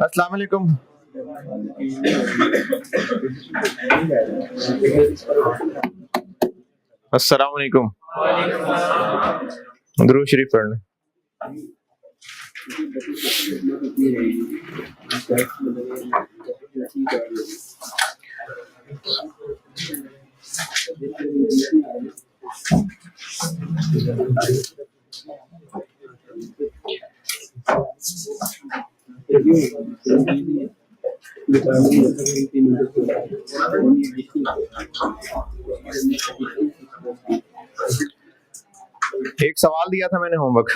अस्सलाम वालेकुम। अस्सलाम वालेकुम। दुरूद शरीफ पढ़ना। एक सवाल दिया था मैंने होमवर्क।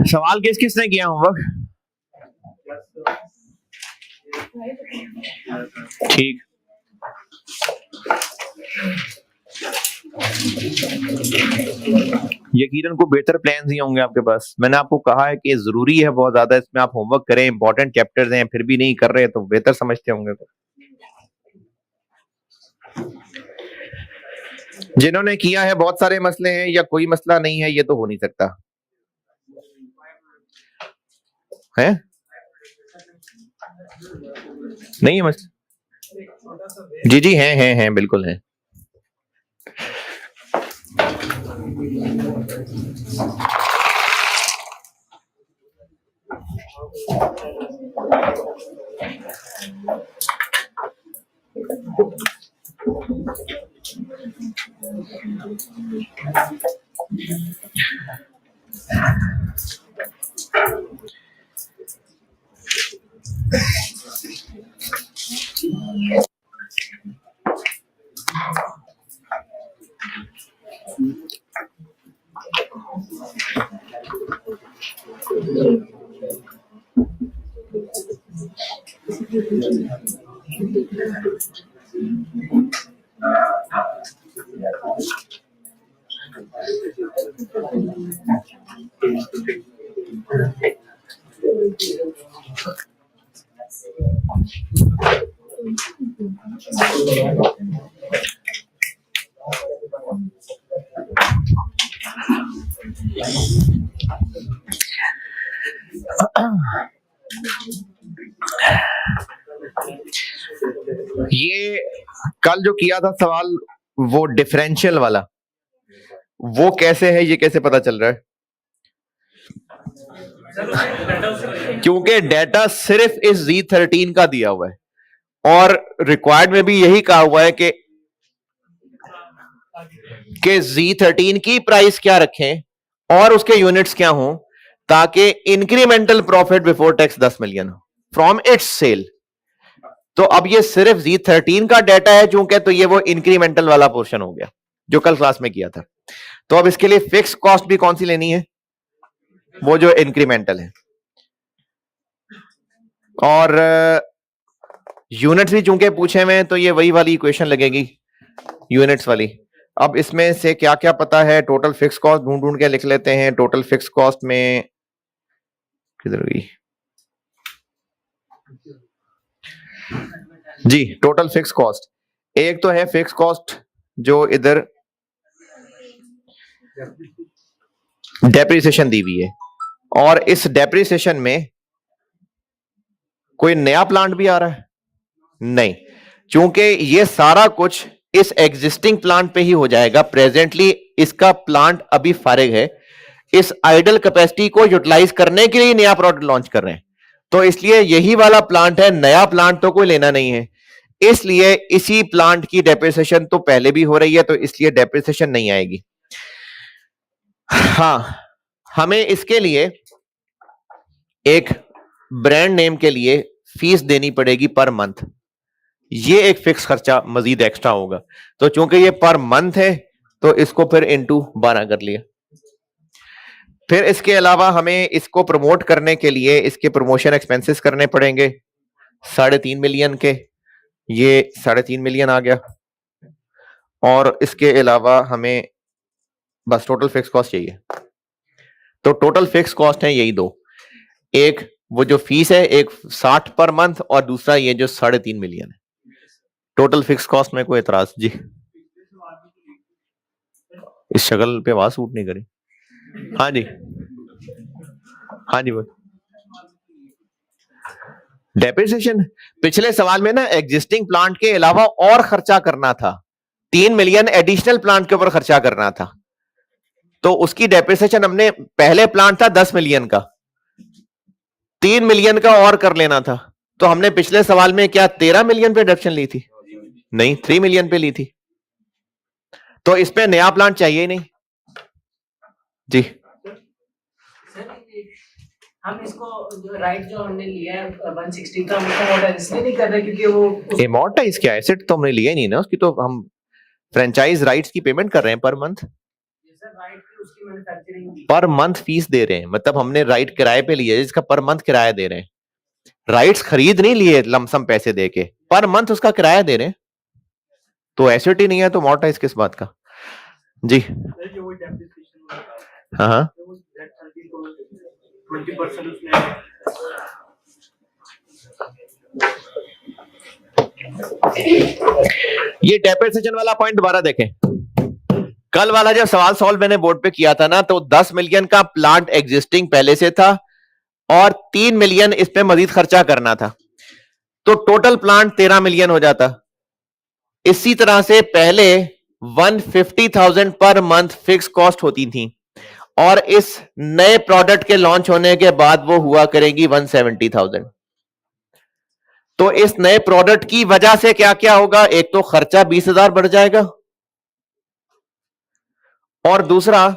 सवाल किस किसने किया होमवर्क? ठीक। यकीनन को बेहतर प्लान्स ही होंगे आपके पास। मैंने आपको कहा है कि जरूरी है बहुत ज्यादा इसमें आप होमवर्क करें, इंपॉर्टेंट चैप्टर्स हैं, फिर भी नहीं कर रहे तो बेहतर समझते होंगे। तो जिन्होंने किया है बहुत सारे मसले हैं या कोई मसला नहीं है, ये तो हो नहीं सकता है। नहीं है मसला? जी जी हैं बिल्कुल हैं। ये कल जो किया था सवाल वो डिफरेंशियल वाला, वो कैसे है, ये कैसे पता चल रहा है? क्योंकि डाटा सिर्फ इस Z13 का दिया हुआ है और रिक्वायर्ड में भी यही कहा हुआ है कि Z13 की प्राइस क्या रखें और उसके यूनिट्स क्या हों ताकि incremental profit before tax 10 million हो फ्रॉम इट्स सेल। तो अब ये सिर्फ Z13 का डाटा है चूंकि, तो ये वो इंक्रीमेंटल वाला पोर्शन हो गया जो कल क्लास में किया था। तो अब इसके लिए फिक्स कॉस्ट भी कौन सी लेनी है? वो जो इंक्रीमेंटल है। और यूनिट्स भी चूंकि पूछे हुए हैं तो ये वही वाली इक्वेशन लगेगी, यूनिट्स वाली। अब इसमें से क्या क्या पता है? टोटल फिक्स कॉस्ट ढूंढ ढूंढ के लिख लेते हैं। टोटल फिक्स कॉस्ट में किधर गई जी? टोटल फिक्स कॉस्ट एक तो है फिक्स कॉस्ट जो इधर डेप्रिसिएशन दी हुई है, और इस डेप्रिसिएशन में कोई नया प्लांट भी आ रहा है? नहीं, क्योंकि ये सारा कुछ इस एग्जिस्टिंग प्लांट पे ही हो जाएगा। प्रेजेंटली इसका प्लांट अभी फारिग है, इस आइडल कैपेसिटी को यूटिलाइज करने के लिए नया प्रोडक्ट लॉन्च कर रहे हैं, तो इसलिए यही वाला प्लांट है। नया प्लांट तो कोई लेना नहीं है, इसलिए इसी प्लांट की डेप्रिसिएशन तो पहले भी हो रही है, तो इसलिए डेप्रिसिएशन नहीं आएगी। हाँ, हमें इसके लिए एक ब्रांड नेम के लिए फीस देनी पड़ेगी पर मंथ। ये एक फिक्स खर्चा मजीद एक्स्ट्रा होगा, तो चूंकि ये पर मंथ है तो इसको फिर इनटू 12 कर लिया। फिर इसके अलावा हमें इसको प्रमोट करने के लिए इसके प्रमोशन एक्सपेंसेस करने पड़ेंगे 3.5 मिलियन के, ये 3.5 मिलियन आ गया। और इसके अलावा हमें बस टोटल फिक्स कॉस्ट चाहिए। तो टोटल फिक्स कॉस्ट है यही दो, एक वो जो फीस है, एक 60 पर मंथ और दूसरा ये जो 3.5 मिलियन है टोटल फिक्स कॉस्ट में। कोई एतराज जी? इस शक्ल पे आवाज सूट नहीं करी। हाँ जी, हाँ जी बोल। डेप्रिसिएशन पिछले सवाल में ना एग्जिस्टिंग प्लांट के अलावा और खर्चा करना था, 3 मिलियन एडिशनल प्लांट के ऊपर खर्चा करना था, तो उसकी डेप्रिसिएशन हमने, पहले प्लांट था 10 मिलियन का, 3 मिलियन का और कर लेना था। तो हमने पिछले सवाल में क्या 13 मिलियन पे डिडक्शन ली थी? नहीं, 3 मिलियन पे ली थी। तो इस पे नया प्लांट चाहिए ही नहीं जी। हम इसको जो राइट जो हमने लिया है 160 का, हम इसको अमोर्टाइज इसलिए नहीं कर रहे क्योंकि वो अमोर्टाइज क्या, एसेट तो हमने लिया ही नहीं ना उसकी, तो हम फ्रेंचाइज राइट्स की पेमेंट कर रहे हैं पर मंथ। राइट की उसकी मैन्युफैक्चरिंग पर मंथ फीस दे रहे हैं, मतलब हमने राइट किराए पे लिया है जिसका पर मंथ किराया दे रहे हैं। राइट्स खरीद नहीं लिए लमसम पैसे दे के, पर मंथ उसका किराया दे रहे हैं, तो एसेट ही नहीं है तो अमोर्टाइज किस बात का जी? हाँ हाँ, 20% उसमें ये डेप्रिसिएशन वाला पॉइंट दोबारा देखें। कल वाला जब सवाल सॉल्व मैंने बोर्ड पे किया था ना, तो 10 मिलियन का प्लांट एग्जिस्टिंग पहले से था और 3 मिलियन इस पे मजीद खर्चा करना था, तो टोटल प्लांट 13 मिलियन हो जाता। इसी तरह से पहले 150,000 पर मंथ फिक्स कॉस्ट होती थी और इस नए प्रोडक्ट के लॉन्च होने के बाद वो हुआ करेगी 170,000। तो इस नए प्रोडक्ट की वजह से क्या क्या होगा, एक तो खर्चा 20,000 बढ़ जाएगा और दूसरा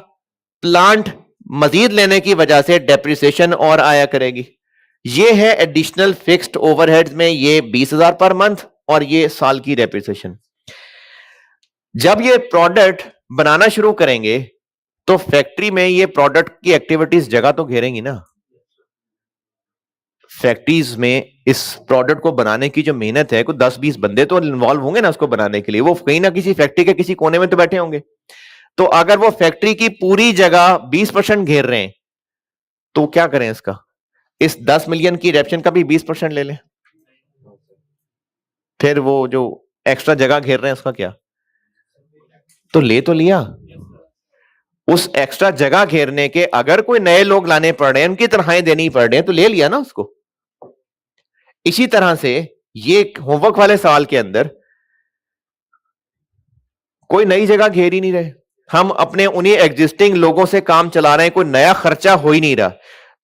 प्लांट मजीद लेने की वजह से डेप्रिसिएशन और आया करेगी। ये है एडिशनल फिक्स्ड ओवरहेड्स में ये 20,000 पर मंथ और ये साल की डेप्रिसिएशन। जब ये प्रोडक्ट बनाना शुरू करेंगे तो फैक्ट्री में ये प्रोडक्ट की एक्टिविटीज जगह तो घेरेंगी ना। फैक्ट्रीज में इस प्रोडक्ट को बनाने की जो मेहनत है, कुछ 10-20 बंदे तो इन्वॉल्व होंगे ना उसको बनाने के लिए, वो कहीं ना किसी फैक्ट्री के किसी कोने में तो बैठे होंगे। तो अगर वो फैक्ट्री की पूरी जगह 20% घेर रहे हैं तो क्या करें इसका, इस 10 मिलियन की रेप्शन का भी 20% ले लें, फिर वो जो एक्स्ट्रा जगह घेर रहे हैं उसका क्या? तो ले तो लिया, उस एक्स्ट्रा जगह घेरने के अगर कोई नए लोग लाने पड़ रहे हैं, उनकी तनख्वाहें देनी पड़ रही हैं, तो ले लिया ना उसको। इसी तरह से ये होमवर्क वाले सवाल के अंदर कोई नई जगह घेर ही नहीं रहे, हम अपने उन्हीं एग्जिस्टिंग लोगों से काम चला रहे हैं, कोई नया खर्चा हो ही नहीं रहा।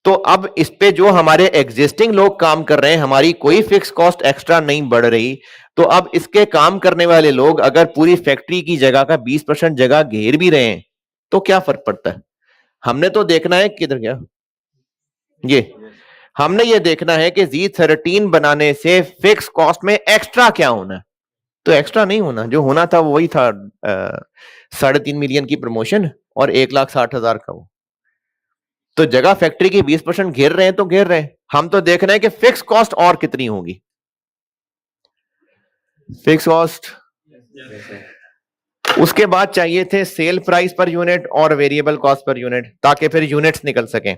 तो अब इस पे जो हमारे एग्जिस्टिंग लोग काम कर रहे हैं, हमारी कोई फिक्स कॉस्ट एक्स्ट्रा नहीं बढ़ रही, तो अब इसके काम करने वाले लोग अगर पूरी फैक्ट्री की जगह का 20% जगह घेर भी रहे हैं तो क्या फर्क पड़ता है? हमने तो देखना है किधर गया ये, हमने ये देखना है कि Z13 बनाने से फिक्स कॉस्ट में एक्स्ट्रा क्या होना है। तो एक्स्ट्रा नहीं होना, जो होना था वही था 3.5 मिलियन की प्रमोशन और 1,60,000 का वो। तो जगह फैक्ट्री की 20% घेर रहे हैं तो घेर रहे हैं, हम तो देख रहे हैं कि फिक्स कॉस्ट और कितनी होगी। फिक्स कॉस्ट उसके बाद चाहिए थे सेल प्राइस पर यूनिट और वेरिएबल कॉस्ट पर यूनिट, ताकि फिर यूनिट्स निकल सकें।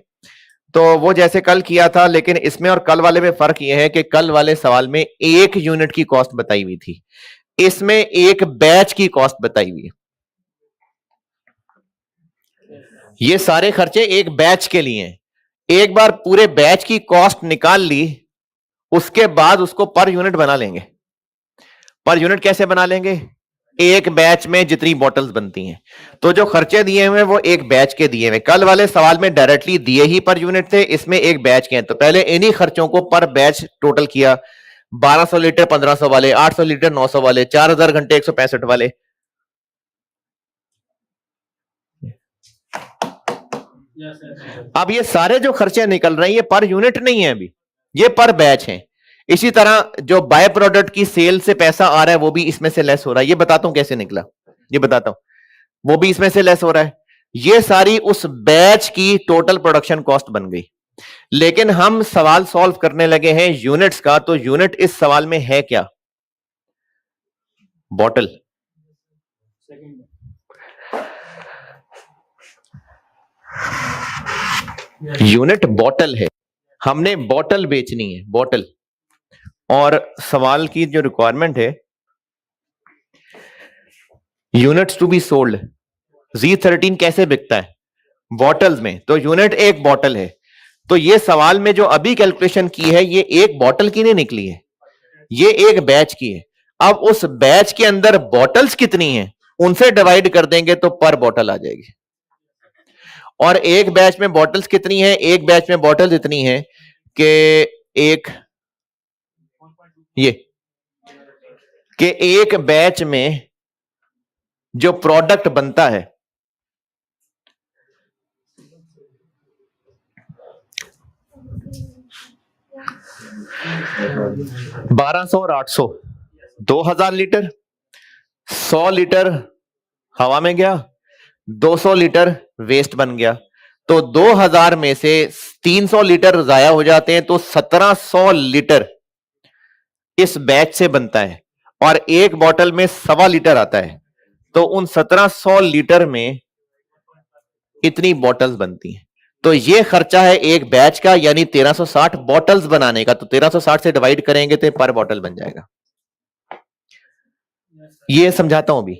तो वो जैसे कल किया था, लेकिन इसमें और कल वाले में फर्क यह है कि कल वाले सवाल में 1 यूनिट की कॉस्ट बताई हुई थी, इसमें 1 बैच की कॉस्ट बताई हुई है। ये सारे खर्चे एक बैच के लिए हैं। एक बार पूरे बैच की कॉस्ट निकाल ली, उसके बाद उसको पर यूनिट बना लेंगे। पर यूनिट कैसे बना लेंगे? एक बैच में जितनी बॉटल्स बनती हैं, तो जो खर्चे दिए हुए वो एक बैच के दिए हुए। कल वाले सवाल में डायरेक्टली दिए ही पर यूनिट थे, इसमें एक बैच के हैं। तो पहले इन्हीं खर्चों को पर बैच टोटल किया, 1200 लीटर 1500 वाले, 800 लीटर 900 वाले, 4000 घंटे 165 वाले। अब ये सारे जो खर्चे निकल रहे हैं ये पर यूनिट नहीं है, अभी ये पर बैच हैं। इसी तरह जो बाय प्रोडक्ट की सेल से पैसा आ रहा है वो भी इसमें से लेस हो रहा है। ये बताता हूं कैसे निकला, ये बताता हूं, वो भी इसमें से लेस हो रहा है। ये सारी उस बैच की टोटल प्रोडक्शन कॉस्ट बन गई। लेकिन हम सवाल सॉल्व करने लगे हैं यूनिट्स का, तो यूनिट इस सवाल में है क्या? बॉटल। यूनिट बॉटल है। हमने बॉटल बेचनी है, बॉटल, और सवाल की जो रिक्वायरमेंट है units to be sold, Z13 कैसे बिकता है बॉटल्स में, तो यूनिट एक बॉटल है। तो ये सवाल में जो अभी कैलकुलेशन की है ये एक बॉटल की नहीं निकली है, ये एक बैच की है। अब उस बैच के अंदर बॉटल्स कितनी हैं उनसे डिवाइड कर देंगे तो पर बॉटल आ जाएगी। और एक बैच में बॉटल्स कितनी है, एक बैच में बॉटल्स इतनी है कि एक बैच में जो प्रोडक्ट बनता है 1200 और 800, 2000 लीटर, 100 लीटर हवा में गया, 200 लीटर वेस्ट बन गया। तो 2000 में से 300 लीटर जाया हो जाते हैं, तो 1700 लीटर इस बैच से बनता है। और एक बोतल में 1.25 लीटर आता है, तो उन 1700 लीटर में इतनी बॉटल्स बनती हैं। तो ये खर्चा है एक बैच का, यानी 1360 बॉटल्स बनाने का। तो 1360 से डिवाइड करेंगे तो पर बॉटल बन जाएगा। ये समझाता हूं अभी,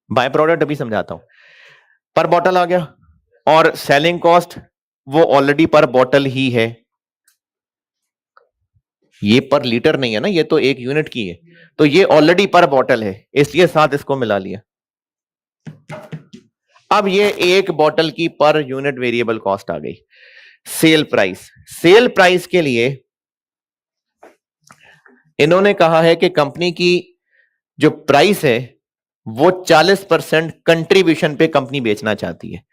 बाय प्रोडक्ट अभी समझाता हूं। पर बॉटल आ गया, और सेलिंग कॉस्ट वो ऑलरेडी पर बॉटल ही है, ये पर लीटर नहीं है ना, ये तो एक यूनिट की है, तो ये ऑलरेडी पर बॉटल है, इसलिए साथ इसको मिला लिया। अब ये एक बॉटल की पर यूनिट वेरिएबल कॉस्ट आ गई। सेल प्राइस, सेल प्राइस के लिए इन्होंने कहा है कि कंपनी की जो प्राइस है वो 40% कंट्रीब्यूशन पे कंपनी बेचना चाहती है।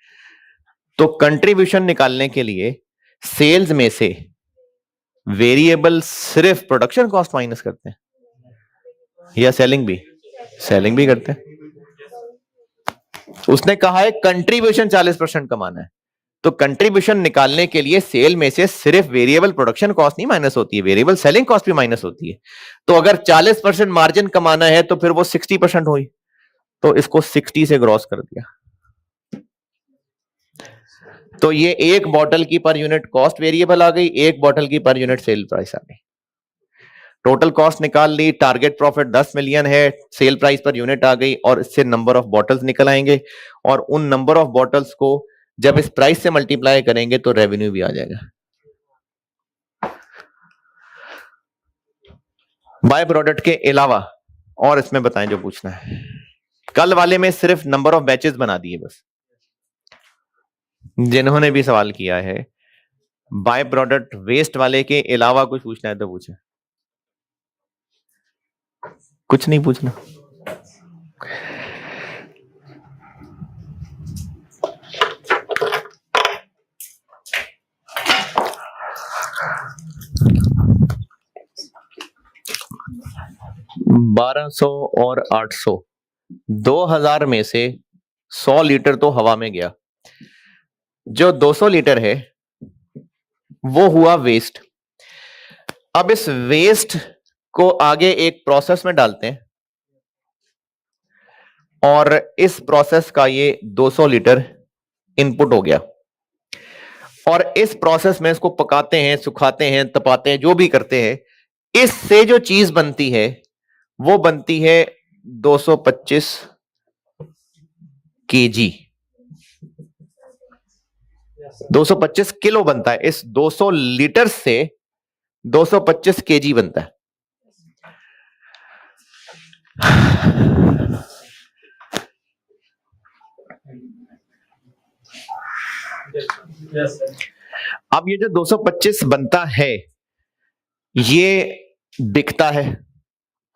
तो कंट्रीब्यूशन निकालने के लिए सेल्स में से वेरिएबल सिर्फ प्रोडक्शन कॉस्ट माइनस करते हैं, या सेलिंग भी करते हैं। उसने कहा है कंट्रीब्यूशन 40% कमाना है, तो कंट्रीब्यूशन निकालने के लिए सेल में से सिर्फ वेरिएबल प्रोडक्शन कॉस्ट नहीं माइनस होती है, वेरिएबल सेलिंग कॉस्ट भी माइनस होती है। तो अगर 40% मार्जिन कमाना है तो फिर वो 60% हुई, तो इसको 60 से ग्रॉस कर दिया। तो ये एक बॉटल की पर यूनिट कॉस्ट वेरिएबल आ गई, एक बॉटल की पर यूनिट सेल प्राइस आ गई। टोटल कॉस्ट निकाल ली, टारगेट प्रॉफिट 10 मिलियन है, सेल प्राइस पर यूनिट आ गई, और इससे नंबर ऑफ बॉटल्स निकल आएंगे, और उन नंबर ऑफ बॉटल्स को जब इस प्राइस से मल्टीप्लाई करेंगे तो रेवेन्यू भी आ जाएगा। बाय प्रोडक्ट के अलावा और इसमें बताएं जो पूछना है। कल वाले में सिर्फ नंबर ऑफ बैचेस बना दिए बस, जिन्होंने भी सवाल किया है बाय प्रोडक्ट वेस्ट वाले के अलावा कुछ पूछना है तो पूछे, कुछ नहीं पूछना। $1200 और 800, 2000 में से 100 लीटर तो हवा में गया, जो 200 लीटर है वो हुआ वेस्ट। अब इस वेस्ट को आगे एक प्रोसेस में डालते हैं, और इस प्रोसेस का ये 200 लीटर इनपुट हो गया, और इस प्रोसेस में इसको पकाते हैं, सुखाते हैं, तपाते हैं, जो भी करते हैं, इससे जो चीज बनती है वो बनती है 225 केजी, 225 किलो बनता है। इस 200 लीटर से 225 केजी बनता है। अब ये जो 225 बनता है ये बिकता है,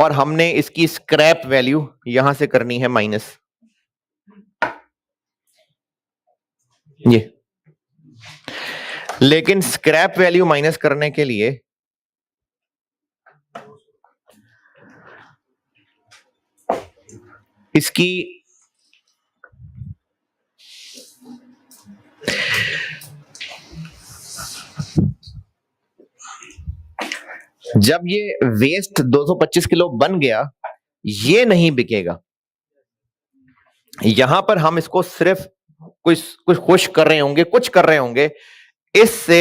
और हमने इसकी स्क्रैप वैल्यू यहां से करनी है माइनस, ये। लेकिन स्क्रैप वैल्यू माइनस करने के लिए इसकी जब ये वेस्ट 225 किलो बन गया, ये नहीं बिकेगा। यहां पर हम इसको सिर्फ कुछ खुश कर रहे होंगे, कुछ कर रहे होंगे, इससे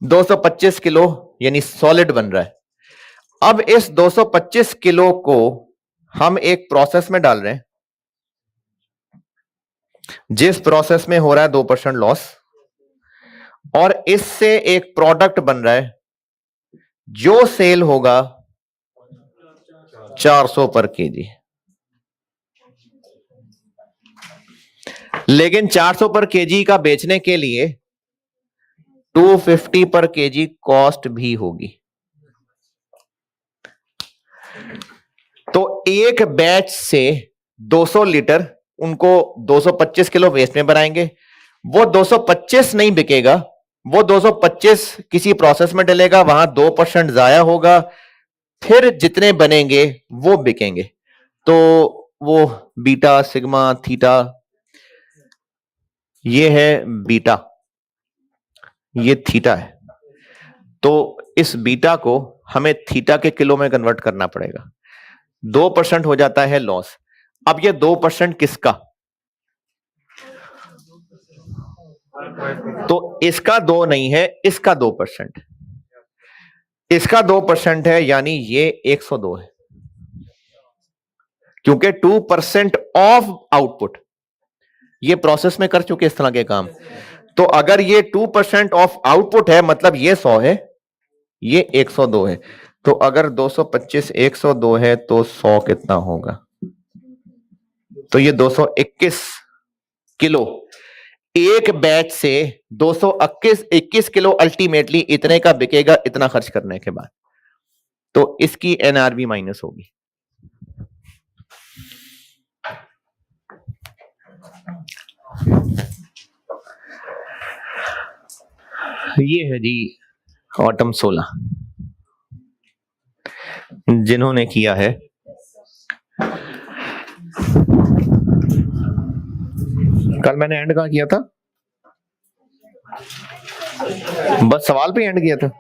225 किलो यानी सॉलिड बन रहा है। अब इस 225 किलो को हम एक प्रोसेस में डाल रहे हैं, जिस प्रोसेस में हो रहा है 2% लॉस, और इससे एक प्रोडक्ट बन रहा है जो सेल होगा 400 पर केजी। लेकिन 400 पर केजी का बेचने के लिए 250 पर केजी कॉस्ट भी होगी। तो एक बैच से 200 लीटर उनको 225 किलो वेस्ट में बनाएंगे। वो 225 नहीं बिकेगा, वो 225 किसी प्रोसेस में डलेगा, वहां 2% जाया होगा, फिर जितने बनेंगे वो बिकेंगे। तो वो बीटा सिग्मा थीटा, ये है बीटा, ये थीटा है। तो इस बीटा को हमें थीटा के किलो में कन्वर्ट करना पड़ेगा। 2% हो जाता है लॉस। अब ये 2% किसका? तो इसका 2 नहीं है, इसका 2%, इसका 2% है, यानी ये 102 है, क्योंकि 2% ऑफ आउटपुट ये प्रोसेस में कर चुके इस तरह के काम। तो अगर ये 2% ऑफ आउटपुट है, मतलब ये 100 है, ये 102 है। तो अगर 225 102 है तो 100 कितना होगा? तो ये 221 किलो। एक बैच से 221 किलो अल्टीमेटली इतने का बिकेगा, इतना खर्च करने के बाद। तो इसकी एनआरबी माइनस होगी। ये है जी ऑटम 16 जिन्होंने किया है। कल मैंने एंड कहां किया था? बस सवाल पे एंड किया था।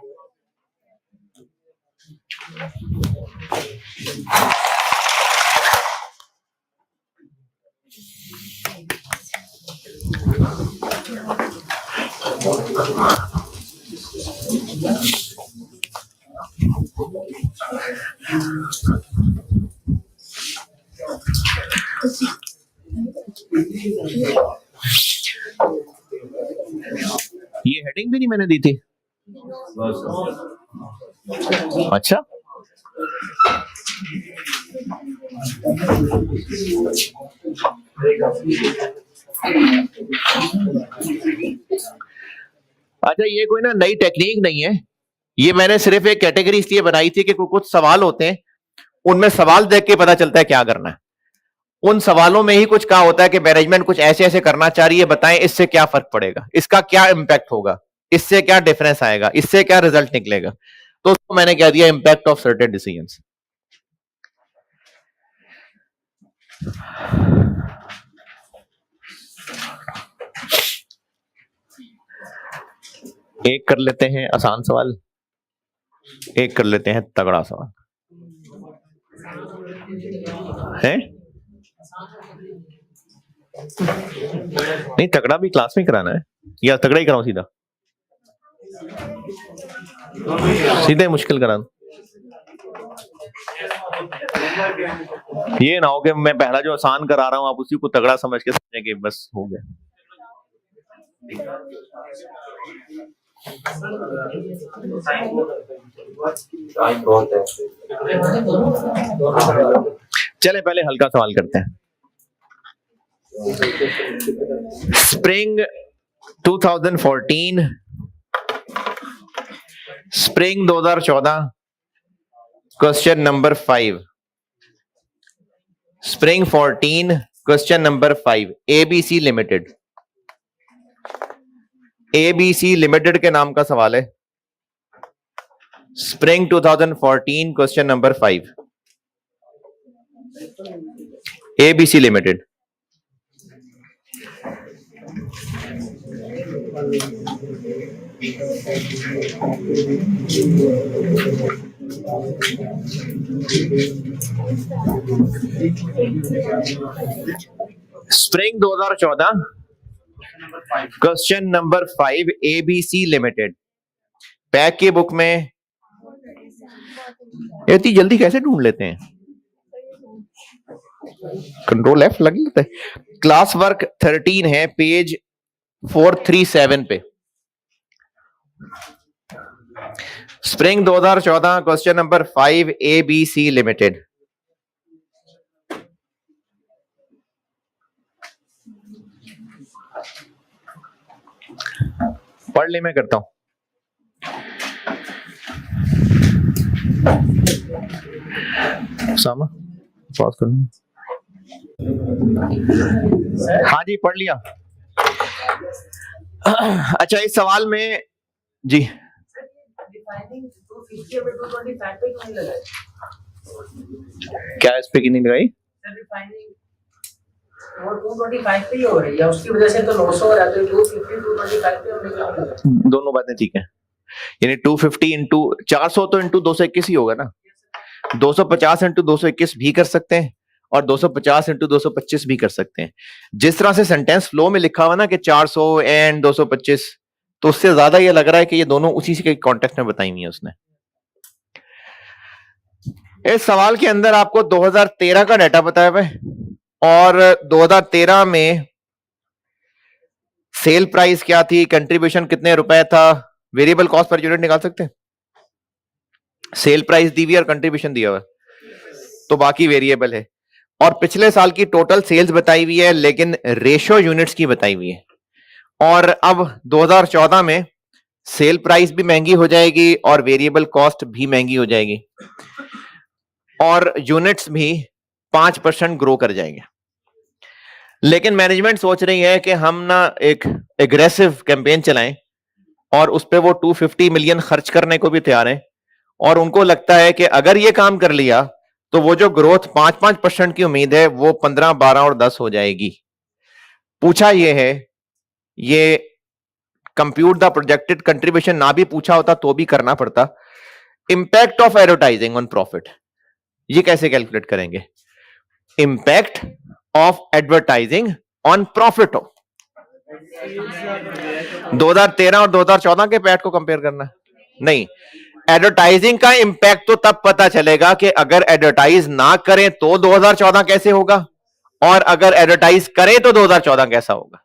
ये हेडिंग भी नहीं मैंने दी थी। अच्छा, अच्छा, ये कोई ना नई टेक्निक नहीं है। ये मैंने सिर्फ एक कैटेगरी इसलिए बनाई थी कि कुछ सवाल होते हैं, उनमें सवाल देख के पता चलता है क्या करना है। उन सवालों में ही कुछ कहा होता है कि मैनेजमेंट कुछ ऐसे ऐसे करना चाह रही है, बताएं इससे क्या फर्क पड़ेगा, इसका क्या इंपैक्ट होगा, इससे क्या डिफरेंस आएगा, इससे क्या रिजल्ट निकलेगा। तो उसको मैंने कह दिया इंपैक्ट ऑफ सर्टेन डिसीजंस। एक कर लेते हैं आसान सवाल, एक कर लेते हैं तगड़ा सवाल है। नहीं, तगड़ा भी क्लास में कराना है या तगड़ा ही कराऊं सीधा? सीधे मुश्किल कराना। ये ना हो कि मैं पहला जो आसान करा रहा हूं आप उसी को तगड़ा समझ के समझें कि बस हो गया। चले पहले हल्का सवाल करते हैं। Spring 2014, spring 2014, question number 5। Spring 14 question number 5, ABC limited. ABC limited के नाम का सवाल है। Spring 2014 question number 5, ABC limited. Spring 2014 question number 5, ABC limited. Pack की बुक में इतनी जल्दी कैसे ढूंढ लेते हैं? कंट्रोल F लग लेता है। क्लास वर्क 13 है, पेज 437 पे। Spring 2014, question number 5, ABC limited. पढ़ ले, मैं करता हूं। सामा पॉज कर। हाँ जी, पढ़ लिया। अच्छा, इस सवाल में जी क्या इस पे की नहीं लगाई? वो 225 पे ही हो रही है, उसकी वजह से तो लॉस हो रहा है। तो 250 225 पे हमने क्या लगाया? दोनों बातें ठीक है। यानी 250 इंटू 400 तो इंटू 221 ही होगा ना। 250 इंटू 221 भी कर सकते हैं और 250 इंटू 225 भी कर सकते हैं। जिस तरह से सेंटेंस फ्लो में लिखा हुआ ना कि 400 एंड 225, तो उससे ज्यादा ये लग रहा है कि ये दोनों उसी के कॉन्टेक्स्ट में बताई हुई है उसने। इस सवाल के अंदर आपको 2013 का डाटा बताया हुआ है और 2013 में सेल प्राइस क्या थी, कंट्रीब्यूशन कितने रुपए था, वेरिएबल कॉस्ट पर यूनिट निकाल सकते हैं। सेल प्राइस दी हुई और कंट्रीब्यूशन दिया हुआ, तो बाकी वेरिएबल है। और पिछले साल की टोटल सेल्स बताई हुई है, लेकिन रेशो यूनिट्स की बताई हुई है। और अब 2014 में सेल प्राइस भी महंगी हो जाएगी और वेरिएबल कॉस्ट भी महंगी हो जाएगी और यूनिट्स भी 5% ग्रो कर जाएंगे। लेकिन मैनेजमेंट सोच रही है कि हम ना एक एग्रेसिव कैंपेन चलाएं और उस पर वो 250 मिलियन खर्च करने को भी तैयार है। और उनको लगता है कि अगर ये काम कर लिया तो वो जो ग्रोथ 5% की उम्मीद है वो 15, 12 और 10 हो जाएगी। पूछा ये है, ये कंप्यूट द प्रोजेक्टेड कंट्रीब्यूशन ना भी पूछा होता तो भी करना पड़ता। Impact of advertising on profit, ये कैसे कैलकुलेट करेंगे? Impact of advertising on profit. 2013 और 2014 के पैट को कंपेयर करना नहीं। एडवर्टाइजिंग का इंपैक्ट तो तब पता चलेगा कि अगर एडवर्टाइज ना करें तो 2014 कैसे होगा, और अगर एडवर्टाइज करें तो 2014 कैसा होगा।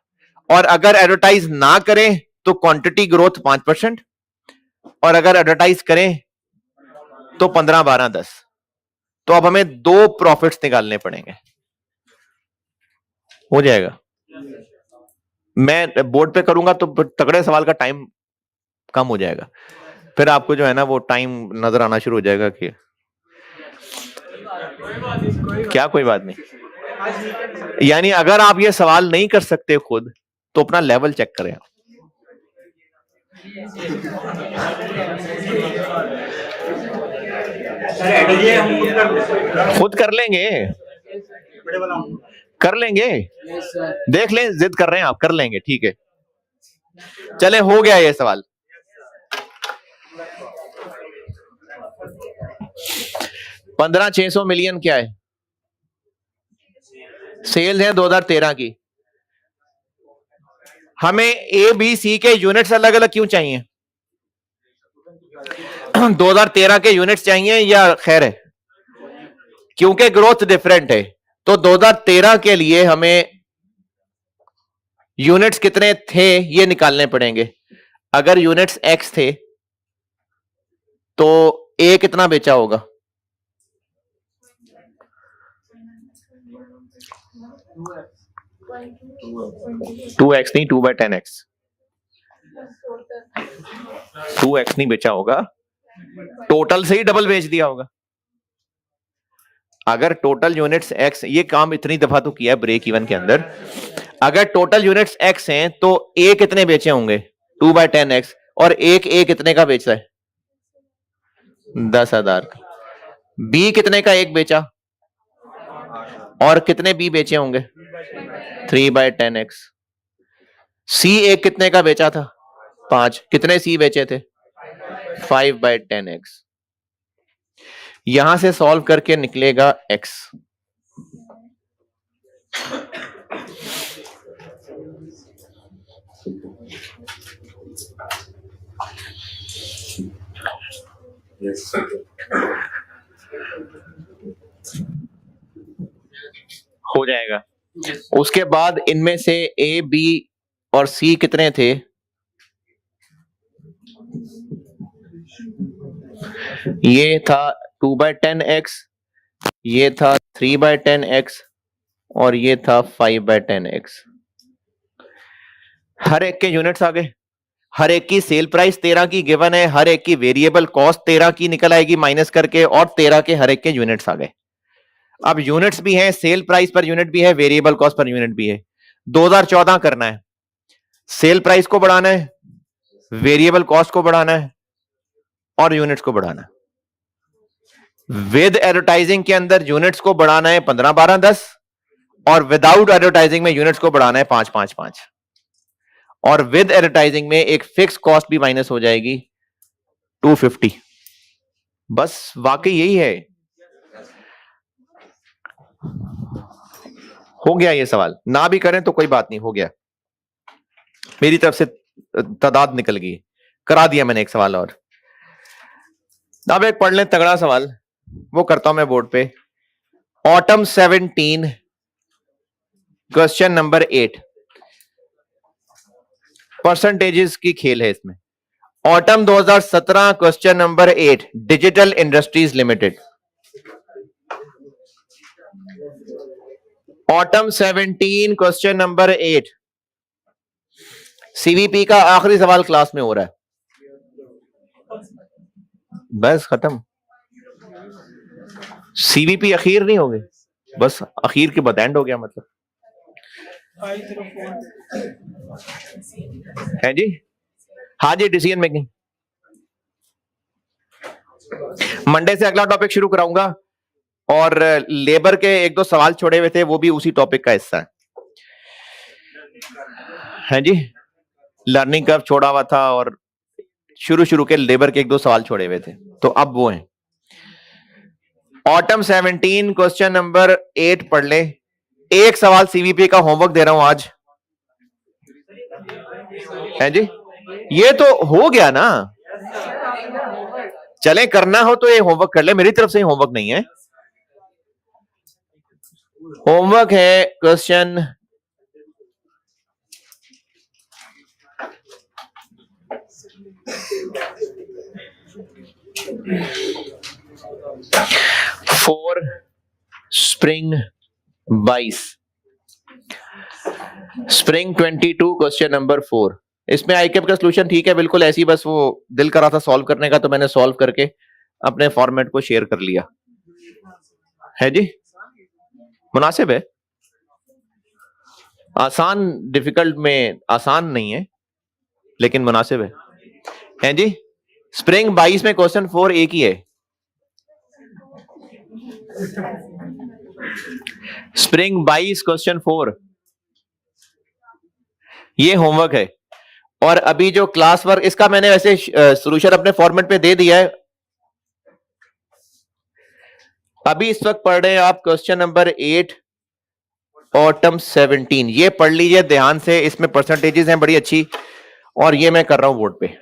और अगर एडवर्टाइज ना करें तो क्वांटिटी ग्रोथ 5%, और अगर एडवर्टाइज करें तो 15, 12, 10। तो अब हमें दो प्रॉफिट्स निकालने पड़ेंगे। हो जाएगा? मैं बोर्ड पे करूंगा तो तगड़े सवाल का टाइम कम हो जाएगा, फिर आपको जो है ना वो टाइम नजर आना शुरू हो जाएगा कि क्या कोई बात नहीं। यानी अगर आप ये सवाल नहीं कर सकते खुद तो अपना लेवल चेक करें। खुद कर लेंगे, कर लेंगे, देख लें, जिद कर रहे हैं आप, कर लेंगे, ठीक है। चले, हो गया ये सवाल। 15,600 मिलियन क्या है? सेल है 2013 की। हमें ए बी सी के यूनिट्स अलग अलग क्यों चाहिए? 2013 के यूनिट्स चाहिए या खैर है? क्योंकि ग्रोथ डिफरेंट है। तो 2013 के लिए हमें यूनिट्स कितने थे ये निकालने पड़ेंगे। अगर यूनिट्स एक्स थे तो ए कितना बेचा होगा? 2x नहीं, 2/10x। 2x नहीं बेचा होगा, टोटल से ही डबल बेच दिया होगा। अगर टोटल यूनिट्स एक्स, ये काम इतनी दफा तो किया है ब्रेक इवन के अंदर, अगर टोटल यूनिट्स एक्स हैं तो ए कितने बेचे होंगे? 2/10x। और एक ए कितने का बेचा है? 10,000 का। बी कितने का एक बेचा और कितने बी बेचे होंगे? 3/10x। सी एक कितने का बेचा था? 5। कितने सी बेचे थे? 5/10x। यहां से सॉल्व करके निकलेगा x। हो जाएगा। उसके बाद इनमें से ए, बी और सी कितने थे? ये था 2/10x, ये था 3/10x और ये था 5/10x। हर एक के यूनिट्स आ गए, हर एक की सेल प्राइस 13 की गिवन है, हर एक की वेरिएबल कॉस्ट 13 की निकल आएगी माइनस करके, और 13 के हर एक के यूनिट्स आ गए। अब यूनिट्स भी हैं, सेल प्राइस पर यूनिट भी है, वेरिएबल कॉस्ट पर यूनिट भी है। 2014 करना है, सेल प्राइस को बढ़ाना है, वेरिएबल कॉस्ट को बढ़ाना है और यूनिट्स को बढ़ाना है। विद एडवर्टाइजिंग के अंदर यूनिट्स को बढ़ाना है 15, 12, 10 और विदाउट एडवर्टाइजिंग में यूनिट्स को बढ़ाना है 5, 5, 5। और विद एडवर्टाइजिंग में एक फिक्स कॉस्ट भी माइनस हो जाएगी 250। बस वाकई यही है। हो गया ये सवाल, ना भी करें तो कोई बात नहीं, हो गया, मेरी तरफ से तादाद निकल गई, करा दिया मैंने एक सवाल और। अब एक पढ़ लें तगड़ा सवाल, वो करता हूं मैं बोर्ड पे। ऑटम 17 क्वेश्चन नंबर 8, परसेंटेजेस की खेल है इसमें। Autumn 2017 question number 8, digital industries limited. Autumn 17 question number 8, CVP का आखिरी सवाल क्लास में हो रहा है, बस खत्म। सीवीपी अखीर नहीं हो गए, बस अखीर के बाद एंड हो गया मतलब है जी। हाँ जी, डिसीजन मेकिंग मंडे से अगला टॉपिक शुरू कराऊंगा, और लेबर के एक दो सवाल छोड़े हुए थे, वो भी उसी टॉपिक का हिस्सा है जी। लर्निंग कर्व छोड़ा हुआ था और शुरू के लेबर के एक दो सवाल छोड़े हुए थे, तो अब वो हैं। ऑटम 17 क्वेश्चन नंबर 8 पढ़ ले। एक सवाल सीवीपी का होमवर्क दे रहा हूं आज, है जी। ये तो हो गया ना, चले करना हो तो ये होमवर्क कर ले, मेरी तरफ से होमवर्क नहीं है, होमवर्क है question for spring 22, spring 22 question number 4। इसमें आईकेप का सॉल्यूशन ठीक है बिल्कुल ऐसी, बस वो दिल करा था सॉल्व करने का तो मैंने सॉल्व करके अपने फॉर्मेट को शेयर कर लिया, है जी। मुनासिब है, आसान डिफिकल्ट में आसान नहीं है लेकिन मुनासिब है जी। स्प्रिंग 22 में क्वेश्चन 4 एक ही है, स्प्रिंग 22 क्वेश्चन 4, ये होमवर्क है। और अभी जो क्लास वर्क इसका मैंने वैसे सॉल्यूशन अपने फॉर्मेट पे दे दिया है। अभी इस वक्त पढ़ रहे हैं आप क्वेश्चन नंबर 8 ऑटम 17, ये पढ़ लीजिए ध्यान से, इसमें परसेंटेजेस हैं बड़ी अच्छी, और ये मैं कर रहा हूं बोर्ड पे।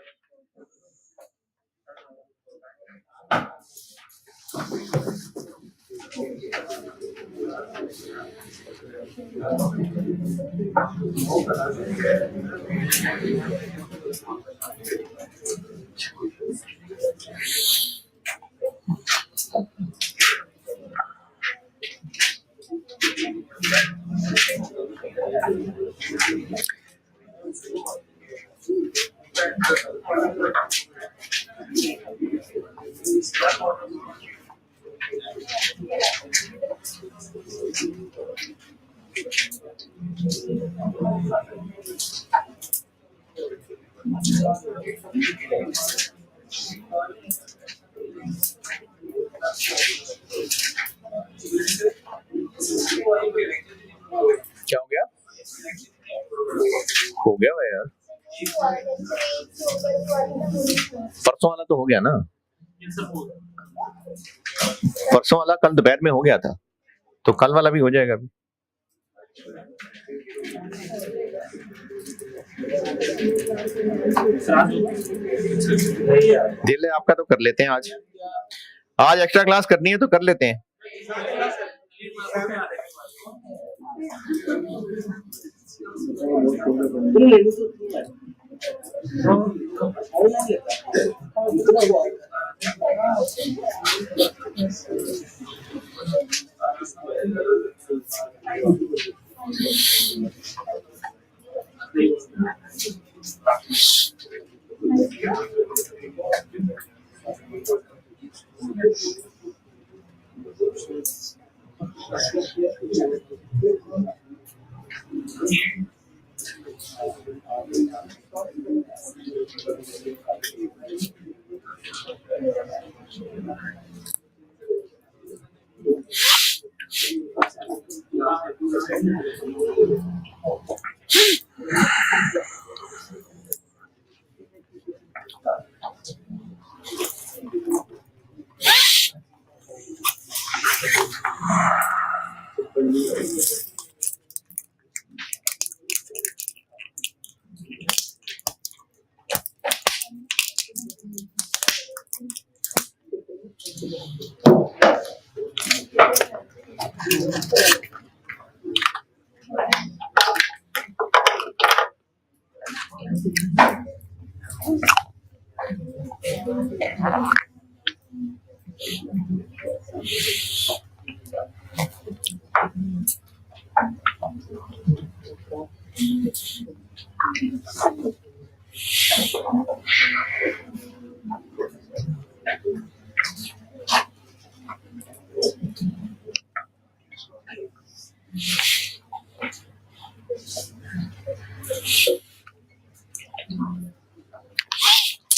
क्या हो गया? हो गया है यार, परसों वाला तो हो गया ना, परसों वाला कल दोपहर में हो गया था, तो कल वाला भी हो जाएगा अभी। दिल है आपका तो कर लेते हैं आज। आज एक्स्ट्रा क्लास करनी है तो कर लेते हैं।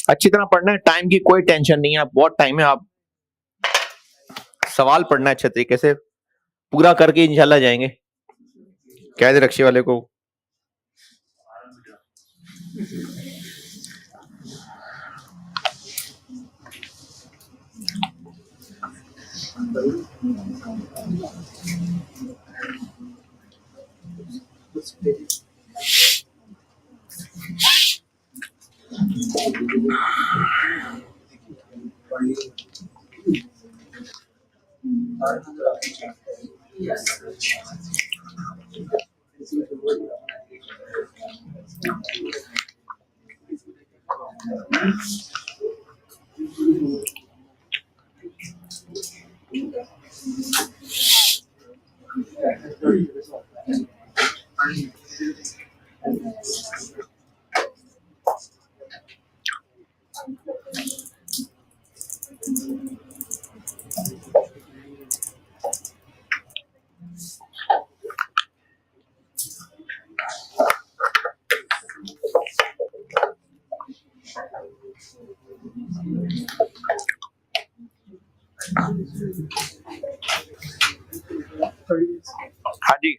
अच्छी तरह पढ़ना है, टाइम की कोई टेंशन नहीं है, बहुत टाइम है। आप सवाल पढ़ना है अच्छे तरीके से, पूरा करके इंशाल्लाह जाएंगे। कह दे रक्शे वाले को। हाँ जी,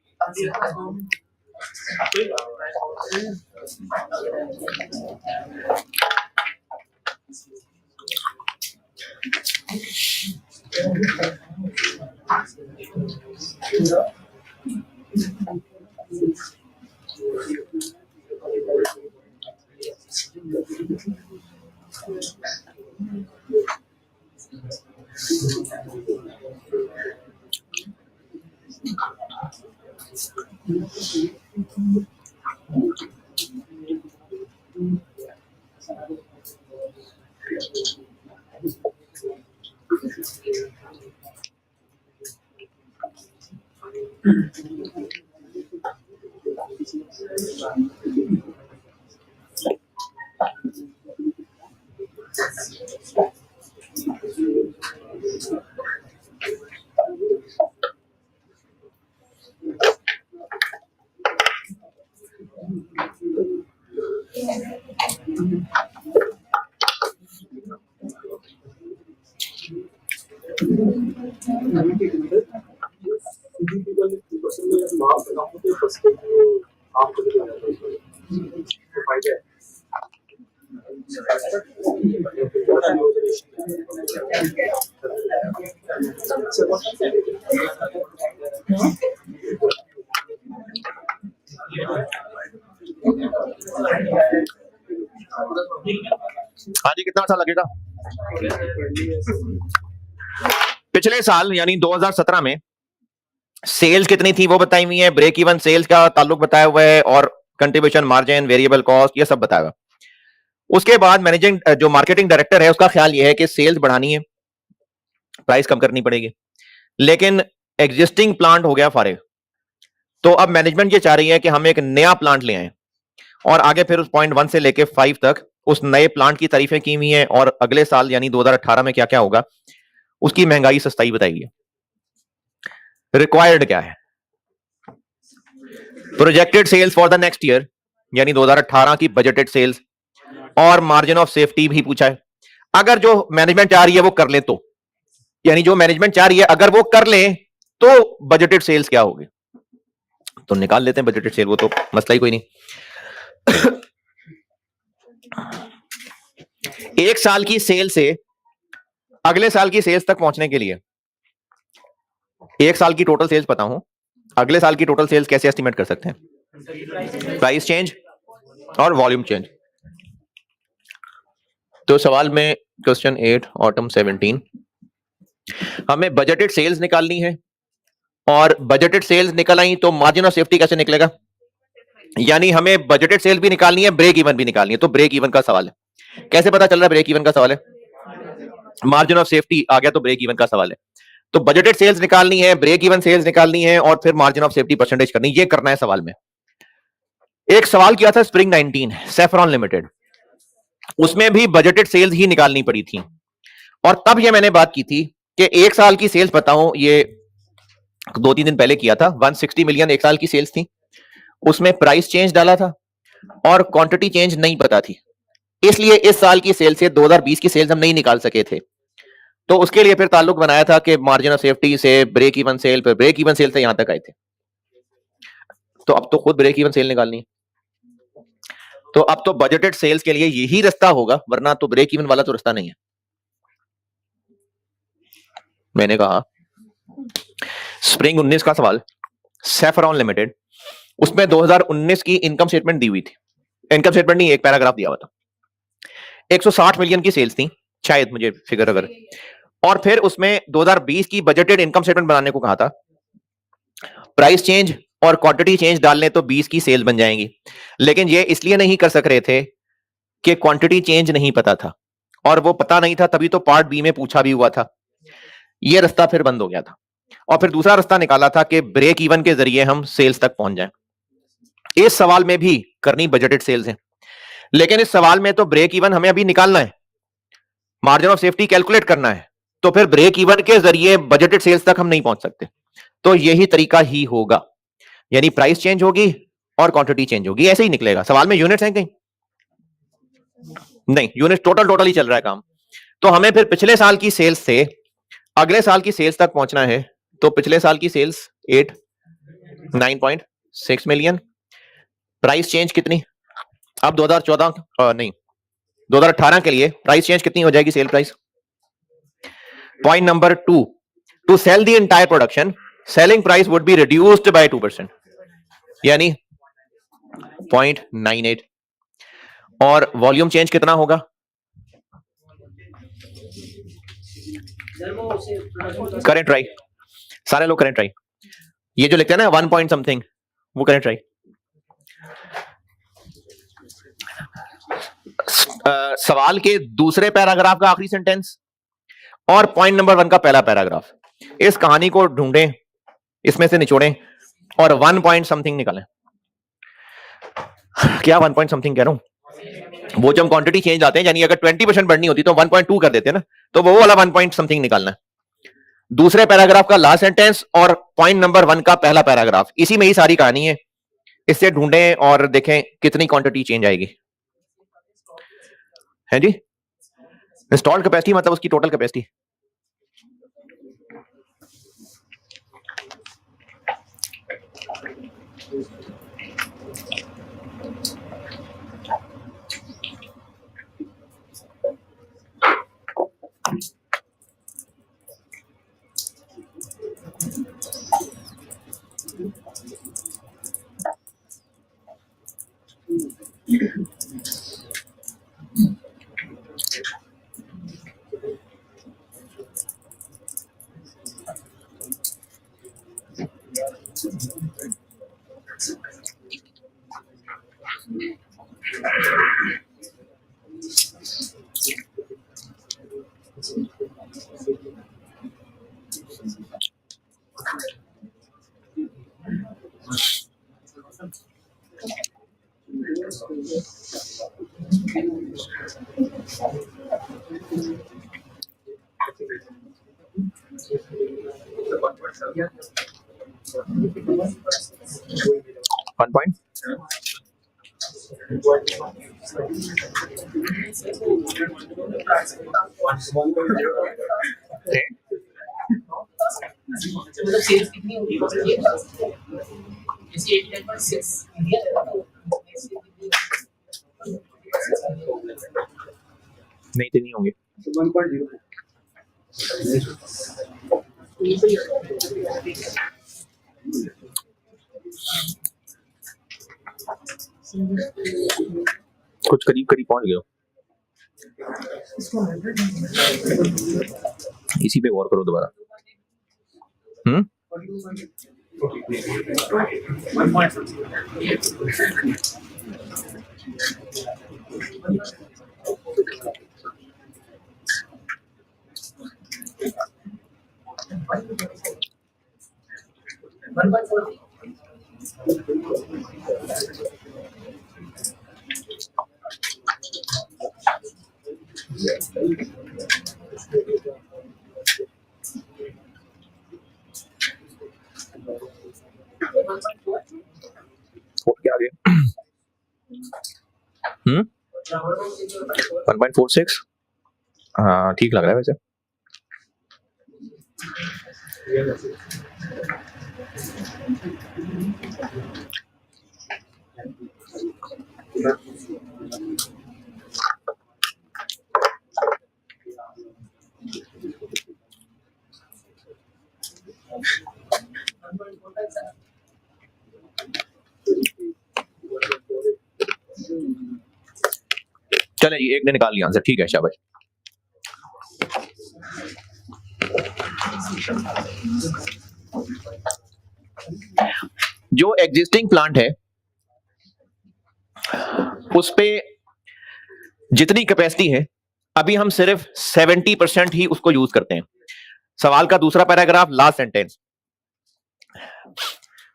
हाँ जी, कितना सा लगेगा? पिछले साल यानी 2017 में सेल्स कितनी थी वो बताई हुई है, ब्रेक इवन सेल्स का ताल्लुक बताया हुआ है, और कंट्रीब्यूशन मार्जिन, वेरिएबल कॉस्ट, ये सब बताया हुआ। उसके बाद मैनेजिंग जो मार्केटिंग डायरेक्टर है उसका ख्याल ये है कि सेल्स बढ़ानी है, प्राइस कम करनी पड़ेगी, लेकिन एग्जिस्टिंग प्लांट हो गया फारिग। तो अब मैनेजमेंट ये चाह रही है कि हम एक नया प्लांट ले आए, और आगे फिर उस पॉइंट 1 से लेके 5 तक उस नए प्लांट की तारीफें की हुई हैं, और अगले साल यानी 2018 में क्या क्या होगा उसकी महंगाई सस्ताई बताई है। रिक्वायर्ड क्या है? Projected sales for the next year यानी 2018 की बजटेड सेल्स, और मार्जिन ऑफ सेफ्टी भी पूछा है। अगर जो मैनेजमेंट चाह रही है वो कर ले, तो यानी जो मैनेजमेंट चाह रही है अगर वो कर ले तो बजटेड सेल्स क्या होगी, तो निकाल लेते हैं बजटेड सेल, वो तो मसला ही कोई नहीं। एक साल की सेल से अगले साल की सेल्स तक पहुंचने के लिए एक साल की टोटल सेल्स पता हूं, अगले साल की टोटल सेल्स कैसे एस्टिमेट कर सकते हैं? प्राइस चेंज और वॉल्यूम चेंज। तो सवाल में क्वेश्चन 8 ऑटम 17 हमें बजटेड सेल्स निकालनी है, और बजटेड सेल्स निकल आई तो मार्जिन ऑफ सेफ्टी कैसे निकलेगा? यानी हमें बजटेड सेल भी निकालनी है, ब्रेक इवन भी निकालनी है। तो ब्रेक इवन का सवाल है, कैसे पता चल रहा है ब्रेक इवन का सवाल है? मार्जिन ऑफ सेफ्टी आ गया तो ब्रेक इवन का सवाल है। तो बजटेड सेल्स निकालनी है, ब्रेक इवन सेल्स निकालनी है, और फिर मार्जिन ऑफ सेफ्टी परसेंटेज करनी, ये करना है सवाल में। एक सवाल किया था स्प्रिंग 19 सेफ्रॉन लिमिटेड, उसमें भी बजटेड सेल्स ही निकालनी पड़ी थी, और तब ये मैंने बात की थी कि एक साल की सेल्स बताऊं, ये 2-3 दिन पहले किया था, 160 मिलियन एक साल की सेल्स थी, उसमें प्राइस चेंज डाला था और क्वांटिटी चेंज नहीं पता थी, इसलिए इस साल की सेल से 2020 की सेल्स हम नहीं निकाल सके थे। तो उसके लिए फिर ताल्लुक बनाया था कि मार्जिन ऑफ सेफ्टी से ब्रेक इवन सेल, पर ब्रेक इवन सेल से यहां तक आए थे। तो अब तो खुद ब्रेक इवन सेल निकालनी है, तो अब तो बजटेड सेल्स के लिए यही रास्ता होगा, वरना तो ब्रेक इवन वाला तो रास्ता नहीं है। मैंने कहा स्प्रिंग 19 का सवाल, सेफ्रॉन लिमिटेड, उसमें 2019 की इनकम स्टेटमेंट दी हुई थी, इनकम स्टेटमेंट नहीं, एक पैराग्राफ दिया हुआ था। 160 मिलियन की सेल्स थी शायद, मुझे फिगर अगर, और फिर उसमें 2020 की बजटेड इनकम स्टेटमेंट बनाने को कहा था। प्राइस चेंज और क्वांटिटी चेंज डालने तो 20 की सेल बन जाएंगी, लेकिन ये इसलिए नहीं कर सक रहे थे कि क्वांटिटी चेंज नहीं पता था, और वो पता नहीं था तभी तो पार्ट बी में पूछा भी हुआ था। ये रास्ता फिर बंद हो गया था, और फिर दूसरा रास्ता निकाला था कि ब्रेक इवन के जरिए हम सेल्स तक पहुंच जाएं। इस सवाल में भी करनी बजटेड सेल्स है, लेकिन इस सवाल में तो ब्रेक इवन हमें अभी निकालना है, मार्जिन ऑफ सेफ्टी कैलकुलेट करना है, तो फिर ब्रेक इवन के जरिए बजटेड सेल्स तक हम नहीं पहुंच सकते। तो यही तरीका ही होगा, यानी प्राइस चेंज होगी और क्वांटिटी चेंज होगी, ऐसे ही निकलेगा। सवाल में यूनिट्स हैं कहीं? नहीं, यूनिट टोटल ही चल रहा है काम। तो हमें फिर पिछले साल की सेल्स से अगले साल की सेल्स तक पहुंचना है, तो पिछले साल की सेल्स 9.6 मिलियन, प्राइस चेंज कितनी? अब 2014 नहीं 2018 के लिए प्राइस चेंज कितनी हो जाएगी? Sale price. Point number 2, to sell the entire production selling price would be reduced by 2%, यानी 0.98, और वॉल्यूम चेंज कितना होगा? करें ट्राई, सारे लोग करें ट्राई, ये जो लिखते हैं ना 1 पॉइंट समथिंग, वो करें ट्राई। सवाल के दूसरे पैराग्राफ का आखिरी सेंटेंस और पॉइंट नंबर 1 का पहला पैराग्राफ, इस कहानी को ढूंढें, इसमें से निचोड़ें और 1 पॉइंट समथिंग निकालें। क्या 1 पॉइंट समथिंग कह रहा हूं? वो जब क्वांटिटी चेंज आते हैं, यानी अगर 20% बढ़नी होती तो 1.2 कर देते हैं ना, तो वो वाला 1 पॉइंट समथिंग निकालना है। दूसरे पैराग्राफ का लास्ट सेंटेंस और पॉइंट नंबर 1 का पहला पैराग्राफ, इसी में ही सारी कहानी है। इससे ढूंढें और देखें कितनी क्वांटिटी चेंज आएगी। है जी, इंस्टॉल्ड कैपेसिटी मतलब उसकी टोटल कैपेसिटी। वन पॉइंट मतलब सेल्स कितनी होगी जैसे 89.6 इंडिया नहीं तो नहीं होंगे। 1.0 कुछ करीब करीब पहुंच गए हो। इसी पे गौर करो दोबारा। क्या आ गया? 1.46। हाँ ठीक लग रहा है वैसे। चले जी, एक ने निकाल लिया आंसर, ठीक है शाबाश। जो एग्जिस्टिंग प्लांट है उस पे जितनी कैपेसिटी है अभी हम सिर्फ 70% ही उसको यूज करते हैं। सवाल का दूसरा paragraph, last sentence,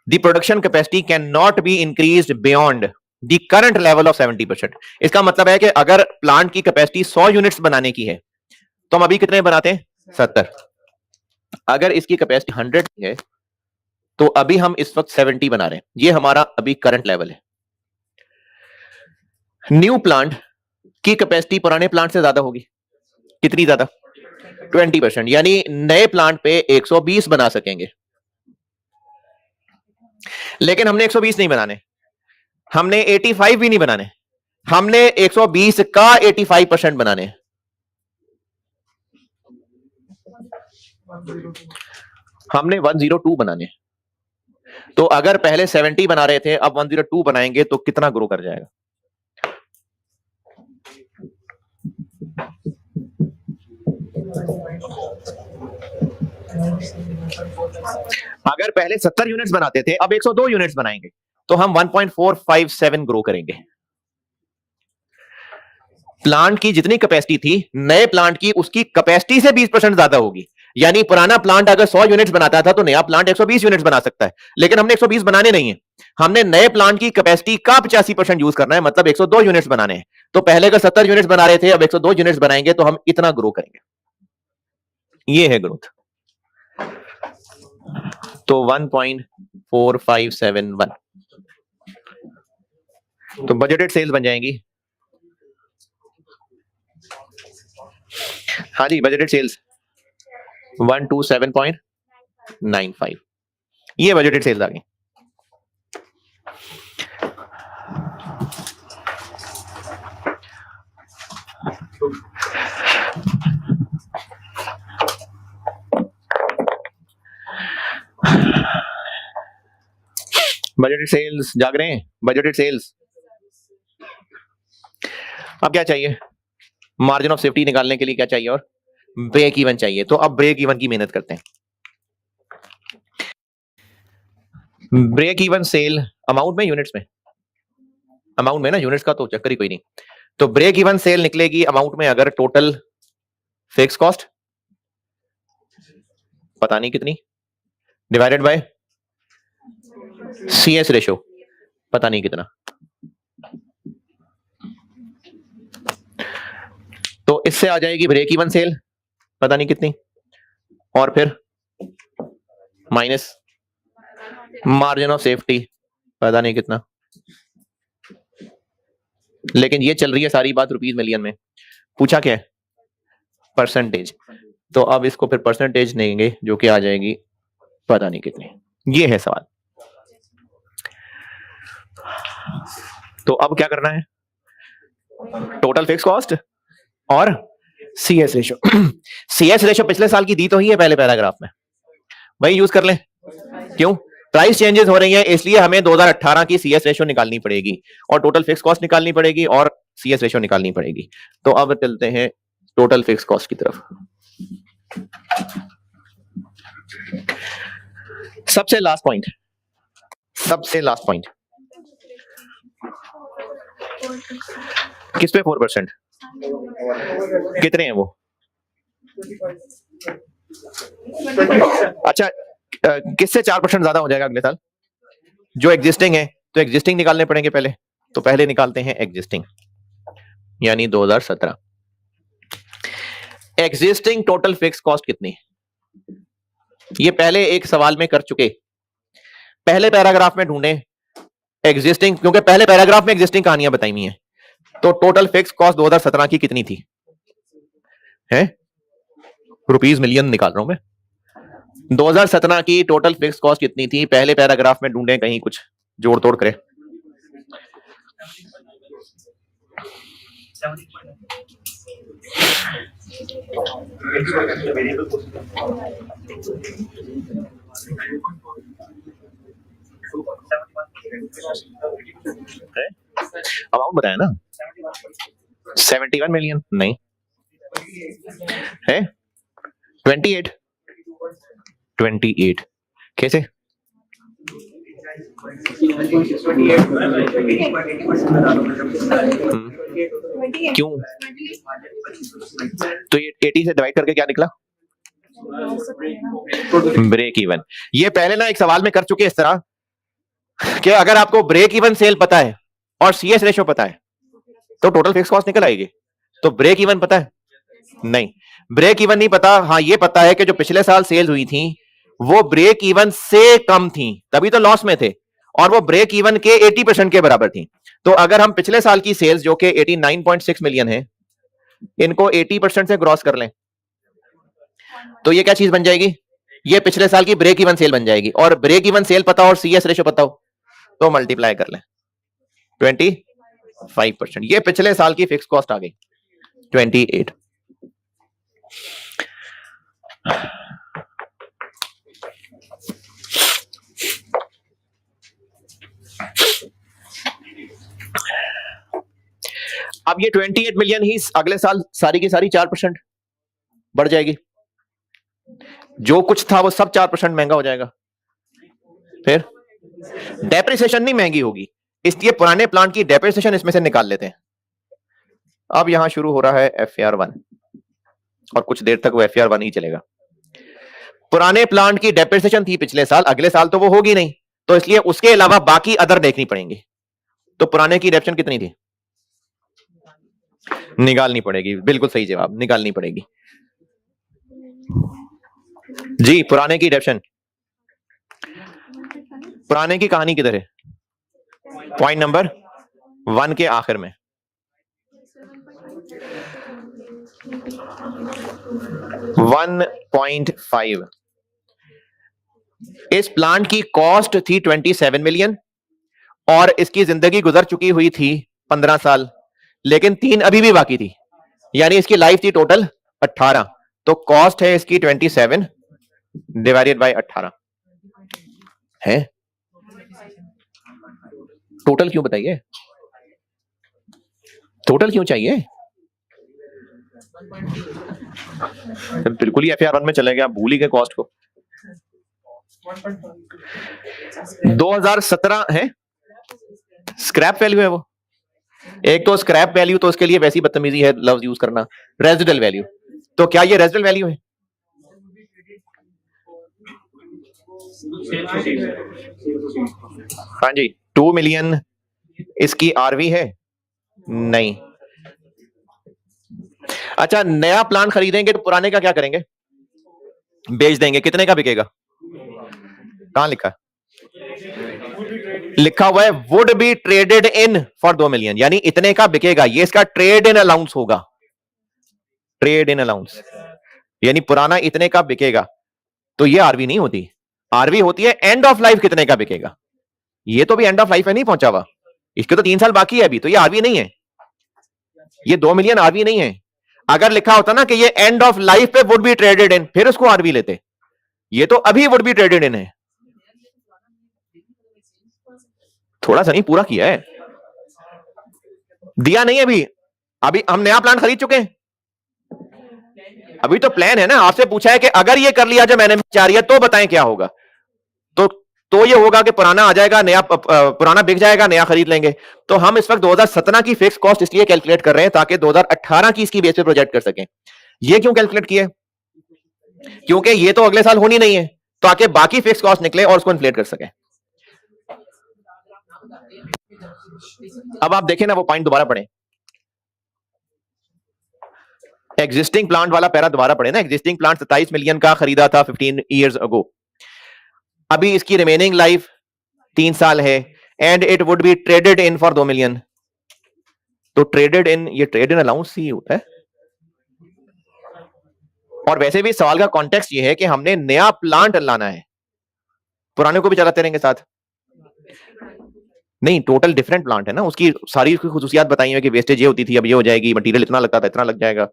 the production capacity can not be increased beyond the current level of 70%। इसका मतलब है कि अगर प्लांट की कैपेसिटी 100 यूनिट्स बनाने की है तो हम अभी कितने बनाते हैं? 70। अगर इसकी कैपेसिटी 100 है तो अभी हम इस वक्त 70 बना रहे हैं। ये हमारा अभी करंट लेवल है। न्यू प्लांट की कैपेसिटी पुराने प्लांट से ज्यादा होगी। कितनी ज्यादा? 20%। यानी नए प्लांट पे 120 बना सकेंगे, लेकिन हमने 120 नहीं बनाने, हमने 85 भी नहीं बनाने, हमने 120 का 85% बनाने। हमने 102 बनाने। तो अगर पहले 70 बना रहे थे, अब 102 बनाएंगे तो कितना ग्रो कर जाएगा? अगर पहले 70 यूनिट्स बनाते थे, अब 102 यूनिट्स बनाएंगे तो हम 1.457 ग्रो करेंगे। प्लांट की जितनी कैपेसिटी थी नए प्लांट की उसकी कैपेसिटी से 20% ज्यादा होगी। यानी पुराना प्लांट अगर 100 यूनिट्स बनाता था तो नया प्लांट 120 यूनिट्स बना सकता है, लेकिन हमने 120 बनाने नहीं है, हमने नए प्लांट की कैपेसिटी का 85% यूज करना है, मतलब 102 यूनिट्स बनाने हैं। तो पहले अगर 70 यूनिट्स बना रहे थे, अब 102 यूनिट्स बनाएंगे तो हम इतना ग्रो करेंगे। ये है ग्रोथ। तो 1.4571 तो बजटेड सेल्स बन जाएंगी। हाँ जी, बजटेड सेल्स 127.95, ये बजटेड सेल्स आ गई। बजटेड सेल्स जाग रहे हैं? Budgeted sales. अब क्या चाहिए? मार्जिन ऑफ सेफ्टी निकालने के लिए क्या चाहिए? और ब्रेक इवन चाहिए। तो अब ब्रेक इवन की मेहनत करते हैं। ब्रेक इवन सेल अमाउंट में, यूनिट्स में? अमाउंट में ना, यूनिट्स का तो चक्कर ही कोई नहीं। तो ब्रेक इवन सेल निकलेगी अमाउंट में अगर टोटल फिक्स कॉस्ट पता नहीं कितनी डिवाइडेड बाय CS रेशो पता नहीं कितना। इससे आ जाएगी ब्रेक इवन सेल पता नहीं कितनी, और फिर माइनस मार्जिन ऑफ सेफ्टी पता नहीं कितना, लेकिन ये चल रही है सारी बात रुपीज मिलियन में। पूछा क्या है? परसेंटेज। तो अब इसको फिर परसेंटेज देंगे जो कि आ जाएगी पता नहीं कितनी। ये है सवाल। तो अब क्या करना है? टोटल फिक्स कॉस्ट और सीएस रेशो। सीएस रेशो पिछले साल की दी तो ही है पहले पैराग्राफ में, वही यूज कर लें। क्यों? प्राइस चेंजेस हो रही है इसलिए हमें 2018 की सीएस रेशो निकालनी पड़ेगी और टोटल फिक्स कॉस्ट निकालनी पड़ेगी और सीएस रेशो निकालनी पड़ेगी। तो अब चलते हैं टोटल फिक्स कॉस्ट की तरफ। सबसे लास्ट पॉइंट, सबसे लास्ट पॉइंट किस पे 4%? कितने हैं वो? अच्छा, किससे 4% ज्यादा हो जाएगा अगले साल? जो एग्जिस्टिंग है, तो एग्जिस्टिंग निकालने पड़ेंगे पहले। तो पहले निकालते हैं एग्जिस्टिंग, यानी 2017। एग्जिस्टिंग टोटल फिक्स कॉस्ट कितनी? ये पहले एक सवाल में कर चुके, पहले पैराग्राफ में ढूंढे एग्जिस्टिंग, क्योंकि पहले पैराग्राफ में एग्जिस्टिंग कहानियां बताई हुई हैं। तो टोटल फिक्स कॉस्ट 2017 की कितनी थी? है रुपीज मिलियन निकाल रहा हूं मैं। 2017 की टोटल फिक्स कॉस्ट कितनी थी? पहले पैराग्राफ में ढूंढे, कहीं कुछ जोड़ तोड़ करे। अमाउंट बताया ना, 71 मिलियन नहीं है, 28 कैसे? क्यों? तो ये 80 से डिवाइड करके क्या निकला? Break even. ये पहले ना एक सवाल में कर चुके इस तरह कि अगर आपको ब्रेक इवन सेल पता है और सीएस रेशो पता है तो टोटल फिक्स कॉस्ट निकल आएगी। तो ब्रेक इवन पता है? नहीं, ब्रेक इवन नहीं पता। हाँ, ये पता है कि जो पिछले साल सेल्स हुई थी वो ब्रेक इवन से कम थी, तभी तो लॉस में थे, और वो ब्रेक इवन के 80% के बराबर थी। तो अगर हम पिछले साल की सेल्स जो कि 89.6 मिलियन है, इनको 80% से क्रॉस कर लें तो ये क्या चीज बन जाएगी? ये पिछले साल की ब्रेक इवन सेल बन जाएगी। और ब्रेक इवन सेल पता और सीएस रेशो पता हो तो मल्टीप्लाई कर लें 25%। ये पिछले साल की फिक्स कॉस्ट आ गई 28। अब ये 28 मिलियन ही अगले साल सारी की सारी 4% बढ़ जाएगी। जो कुछ था वो सब 4% महंगा हो जाएगा। फिर डेप्रिसिएशन नहीं महंगी होगी, इसलिए पुराने प्लांट की डेप्रिसिएशन इसमें से निकाल लेते हैं। अब यहां शुरू हो रहा है FAR1 और कुछ देर तक वो FAR1 ही चलेगा। पुराने प्लांट की डेप्रिसिएशन थी पिछले साल, अगले साल तो वो होगी नहीं, तो इसलिए उसके अलावा बाकी अदर देखनी पड़ेंगी। तो पुराने की डेप्रिसिएशन कितनी थी? निकालनी पड़ेगी। बिल्कुल सही जवाब, निकालनी पड़ेगी जी। पुराने की डेप्रिसिएशन, पुराने की कहानी किधर है? पॉइंट नंबर 1 के आखिर में। $1.5। इस प्लांट की कॉस्ट थी 27 मिलियन और इसकी जिंदगी गुजर चुकी हुई थी 15 साल, लेकिन 3 अभी भी बाकी थी, यानी इसकी लाइफ थी टोटल 18। तो कॉस्ट है इसकी 27 डिवाइडेड बाय 18 है। टोटल क्यों बताइए? टोटल क्यों चाहिए? बिल्कुल ही FAR1 में चले गए, आप भूल ही गए कॉस्ट को। 2017 है, स्क्रैप वैल्यू है वो। एक तो स्क्रैप वैल्यू तो उसके लिए वैसी बदतमीजी है लफ्ज यूज करना। रेजिडुअल वैल्यू, तो क्या ये रेजिडुअल वैल्यू है? हाँ जी, 2 मिलियन इसकी आरवी है नहीं। अच्छा, नया प्लांट खरीदेंगे तो पुराने का क्या करेंगे? बेच देंगे। कितने का बिकेगा? कहां लिखा है? लिखा हुआ है would be traded in for 2 million, यानी इतने का बिकेगा। ये इसका ट्रेड इन अलाउंस होगा। ट्रेड इन अलाउंस यानी पुराना इतने का बिकेगा। तो ये आरवी नहीं होती। आरवी होती है एंड ऑफ लाइफ कितने का बिकेगा। ये तो भी एंड ऑफ लाइफ है, नहीं पहुंचा हुआ, इसके तो 3 साल बाकी है अभी, तो ये आरवी नहीं है। ये 2 मिलियन आरवी नहीं है। अगर लिखा होता ना कि ये एंड ऑफ लाइफ पे वुड बी ट्रेडेड इन, फिर उसको आरवी लेते। ये तो अभी वुड बी ट्रेडेड इन है। थोड़ा सा नहीं, पूरा किया है, दिया नहीं अभी। अभी हम नया प्लान खरीद चुके हैं, अभी तो प्लान है ना। आपसे पूछा है कि अगर ये कर लिया जो मैंने चाह रही है तो बताएं क्या होगा। तो ये होगा कि पुराना आ जाएगा, नया पुराना बिक जाएगा, नया खरीद लेंगे। तो हम इस वक्त 2017 की फिक्स कॉस्ट इसलिए कैलकुलेट कर रहे हैं ताकि 2018 की इसकी बेस पे प्रोजेक्ट कर सकें। ये क्यों कैलकुलेट किए? क्योंकि ये तो अगले साल होनी नहीं है, ताकि बाकी फिक्स कॉस्ट निकले और उसको इन्फ्लेट कर सकें। अब आप देखें ना, वो पॉइंट दोबारा पढ़ें, एग्जिस्टिंग प्लांट वाला पैरा दोबारा पढ़े ना। एग्जिस्टिंग प्लांट 27 मिलियन का खरीदा था 15 ईयर्स अगो। अभी इसकी रिमेनिंग लाइफ 3 साल है and it would be traded in for 2 million. तो ट्रेडेड इन, ये ट्रेड इन अलाउंस ही होता है। और वैसे भी सवाल का कॉन्टेक्स्ट ये है कि हमने नया प्लांट लाना है, पुराने को भी चलाते रहेंगे साथ। नहीं, टोटल डिफरेंट प्लांट है ना, उसकी सारी खुसूसियात बताई है कि वेस्टेज ये होती थी, अब ये हो जाएगी, मटेरियल इतना लगता था, इतना लग जाएगा।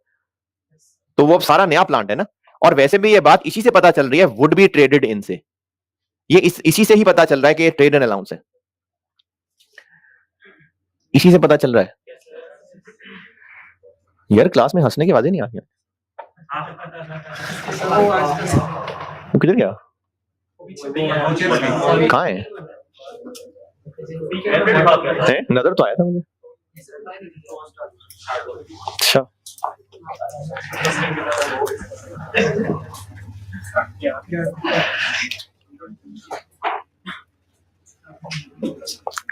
तो वो सारा नया प्लांट है ना। और वैसे भी ये बात इसी से पता चल रही है, वुड बी ट्रेडेड इन से। ये इसी से ही पता चल रहा है कि ये ट्रेड इन अलाउंस है, इसी से पता चल रहा है। यार क्लास में हंसने की आवाजें नहीं आ रही। वो किधर गया? कहाँ है? नजर तो आया था मुझे। अच्छा,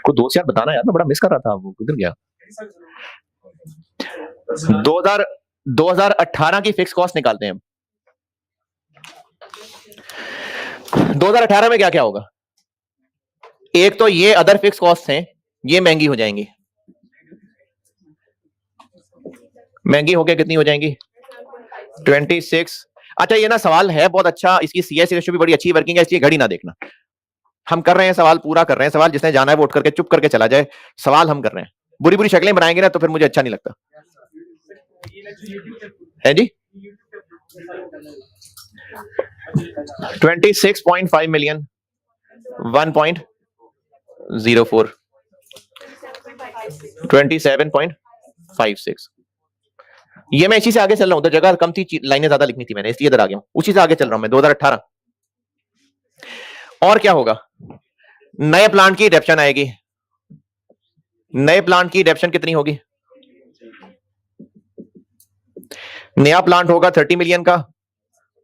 को दोस्त यार बताना यार, मैं बड़ा मिस कर रहा था। वो किधर गया? 2018 की फिक्स कॉस्ट निकालते हैं हम। 2018 में क्या क्या होगा? एक तो ये अदर फिक्स कॉस्ट हैं, ये महंगी हो जाएंगी। महंगी होके कितनी हो जाएंगी? 26। अच्छा, ये ना सवाल है बहुत अच्छा, इसकी सीएस रेशियो भी बड़ी अच्छी वर्किंग है, इसलिए घड़ी ना देखना। हम कर रहे हैं सवाल, पूरा कर रहे हैं सवाल। जिसने जाना है वो उठ करके चुप करके चला जाए। सवाल हम कर रहे हैं, बुरी बुरी शक्लें बनाएंगे ना तो फिर मुझे अच्छा नहीं लगता है जी। 26.5 मिलियन 1.04 27.56। ये मैं इसी से आगे चल रहा हूं, उधर जगह कम थी, लाइनें ज्यादा लिखनी थी मैंने, इसलिए इधर आ गया हूं। उसी से आगे चल रहा हूं मैं, 2018। और क्या होगा? नए प्लांट की डेप्शन आएगी। नए प्लांट की डेप्शन कितनी होगी? नया प्लांट होगा 30 मिलियन का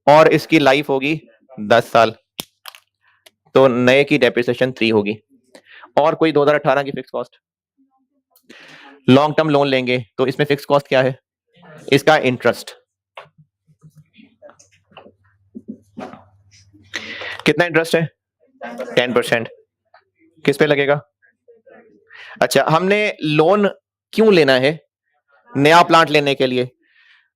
और इसकी लाइफ होगी 10 साल, तो नए की डेप्रिसिएशन 3 होगी। और कोई 2018 की fix cost? Long term loan लेंगे तो इसमें फिक्स कॉस्ट क्या है? इसका इंटरेस्ट। कितना इंटरेस्ट है? 10%। किस पे लगेगा? अच्छा, हमने लोन क्यों लेना है? नया प्लांट लेने के लिए।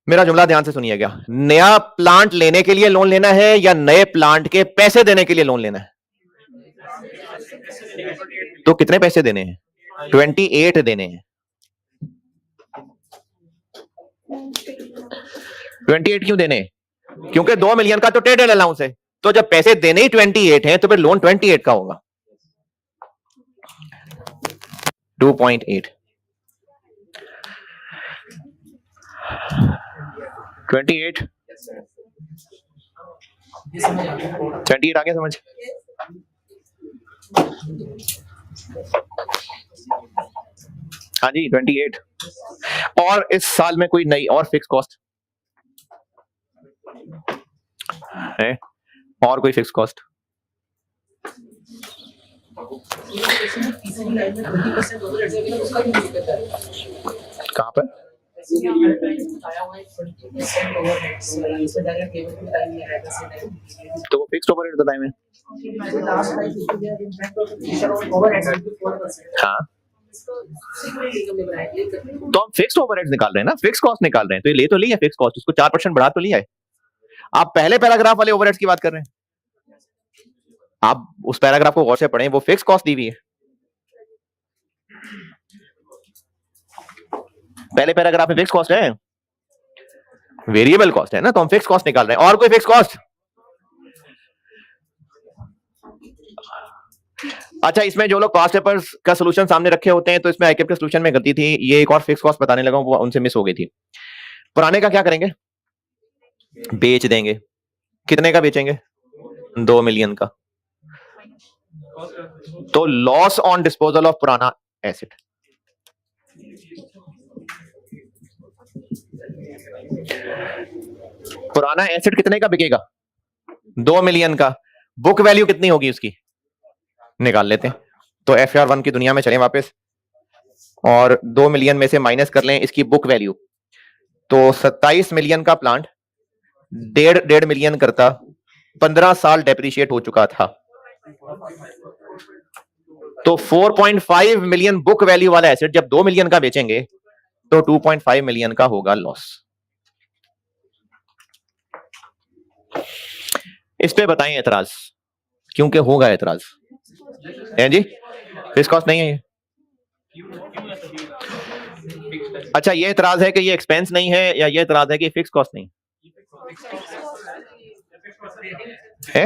मेरा जुमला ध्यान से सुनिएगा, नया प्लांट लेने के लिए लोन लेना है या नए प्लांट के पैसे देने के लिए लोन लेना है? तो कितने पैसे देने हैं? 28 देने हैं। 28 क्यों देने? क्योंकि 2 मिलियन का तो ट्रेड अलाउंस है, तो जब पैसे देने ही 28 हैं तो फिर लोन 28 का होगा। 2.8 28 28 आ गया समझ? हाँ जी 28। और इस साल में कोई नई और फिक्स कॉस्ट है? और कोई फिक्स कॉस्ट? कहां पर? तो वो फिक्स्ड ओवरहेड बताए में। हाँ, तो हम फिक्स्ड ओवरहेड्स निकाल रहे हैं ना, फिक्स कॉस्ट निकाल रहे हैं, तो ये ले तो लिया फिक्स कॉस्ट, उसको 4% बढ़ा तो लिया है। आप पहले पैराग्राफ वाले ओवरहेड्स की बात कर रहे हैं, आप उस पैराग्राफ को गौर से पढ़ें, वो फिक्स कॉस्ट दी हुई है। पहले पैराग्राफ में फिक्स कॉस्ट है, वेरिएबल कॉस्ट है ना, तो हम फिक्स कॉस्ट निकाल रहे हैं। और कोई फिक्स कॉस्ट? अच्छा, इसमें जो लोग पास्ट पेपर्स का सॉल्यूशन सामने रखे होते हैं, तो इसमें आईकेप के सॉल्यूशन में गलती थी, ये एक और फिक्स कॉस्ट बताने लगा, वो उनसे मिस हो गई थी। पुराने का क्या करेंगे? बेच देंगे। कितने का बेचेंगे? 2 मिलियन का। तो लॉस ऑन डिस्पोजल ऑफ पुराना एसेट। पुराना एसेट कितने का बिकेगा? 2 मिलियन का। बुक वैल्यू कितनी होगी उसकी? निकाल लेते हैं। तो FR1 की दुनिया में चलें वापस, और 2 मिलियन में से माइनस कर लें इसकी बुक वैल्यू। तो 27 मिलियन का प्लांट 1.5 मिलियन करता, 15 साल डेप्रिशिएट हो चुका था। तो 4.5 मिलियन बुक वैल्यू वाला एसेट जब 2 मिलियन का बेचेंगे तो 2.5 मिलियन का होगा लॉस। इस पे बताएं एतराज, क्योंकि होगा एतराज है जी, फिक्स कॉस्ट नहीं है ये। अच्छा, ये एतराज है कि ये एक्सपेंस नहीं है, या ये एतराज है कि फिक्स कॉस्ट नहीं है?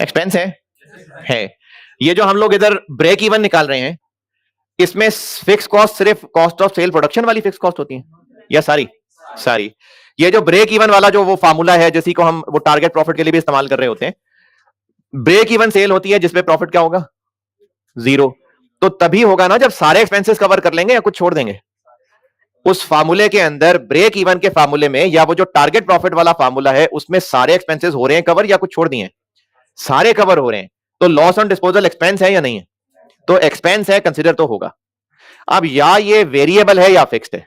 एक्सपेंस है। ये जो हम लोग इधर ब्रेक इवन निकाल रहे हैं, इसमें फिक्स कॉस्ट सिर्फ कॉस्ट ऑफ सेल प्रोडक्शन वाली फिक्स कॉस्ट होती है, या सारी? ये जो ब्रेक इवन वाला जो वो फार्मूला है, जिसी को हम वो टारगेट प्रॉफिट के लिए भी इस्तेमाल कर रहे होते हैं, ब्रेक इवन सेल होती है जिसपे प्रॉफिट क्या होगा? 0। तो तभी होगा ना जब सारे एक्सपेंसेस कवर कर लेंगे या कुछ छोड़ देंगे। उस फार्मूले के अंदर, ब्रेक इवन के फार्मूले में, या वो जो टारगेट प्रॉफिट वाला फार्मूला है, उसमें सारे एक्सपेंसेस हो रहे हैं कवर या कुछ छोड़ दिए? सारे कवर हो रहे हैं। तो लॉस ऑन डिस्पोजल एक्सपेंस है या नहीं है? तो एक्सपेंस है, कंसीडर तो होगा। अब या ये वेरिएबल है या फिक्स्ड है?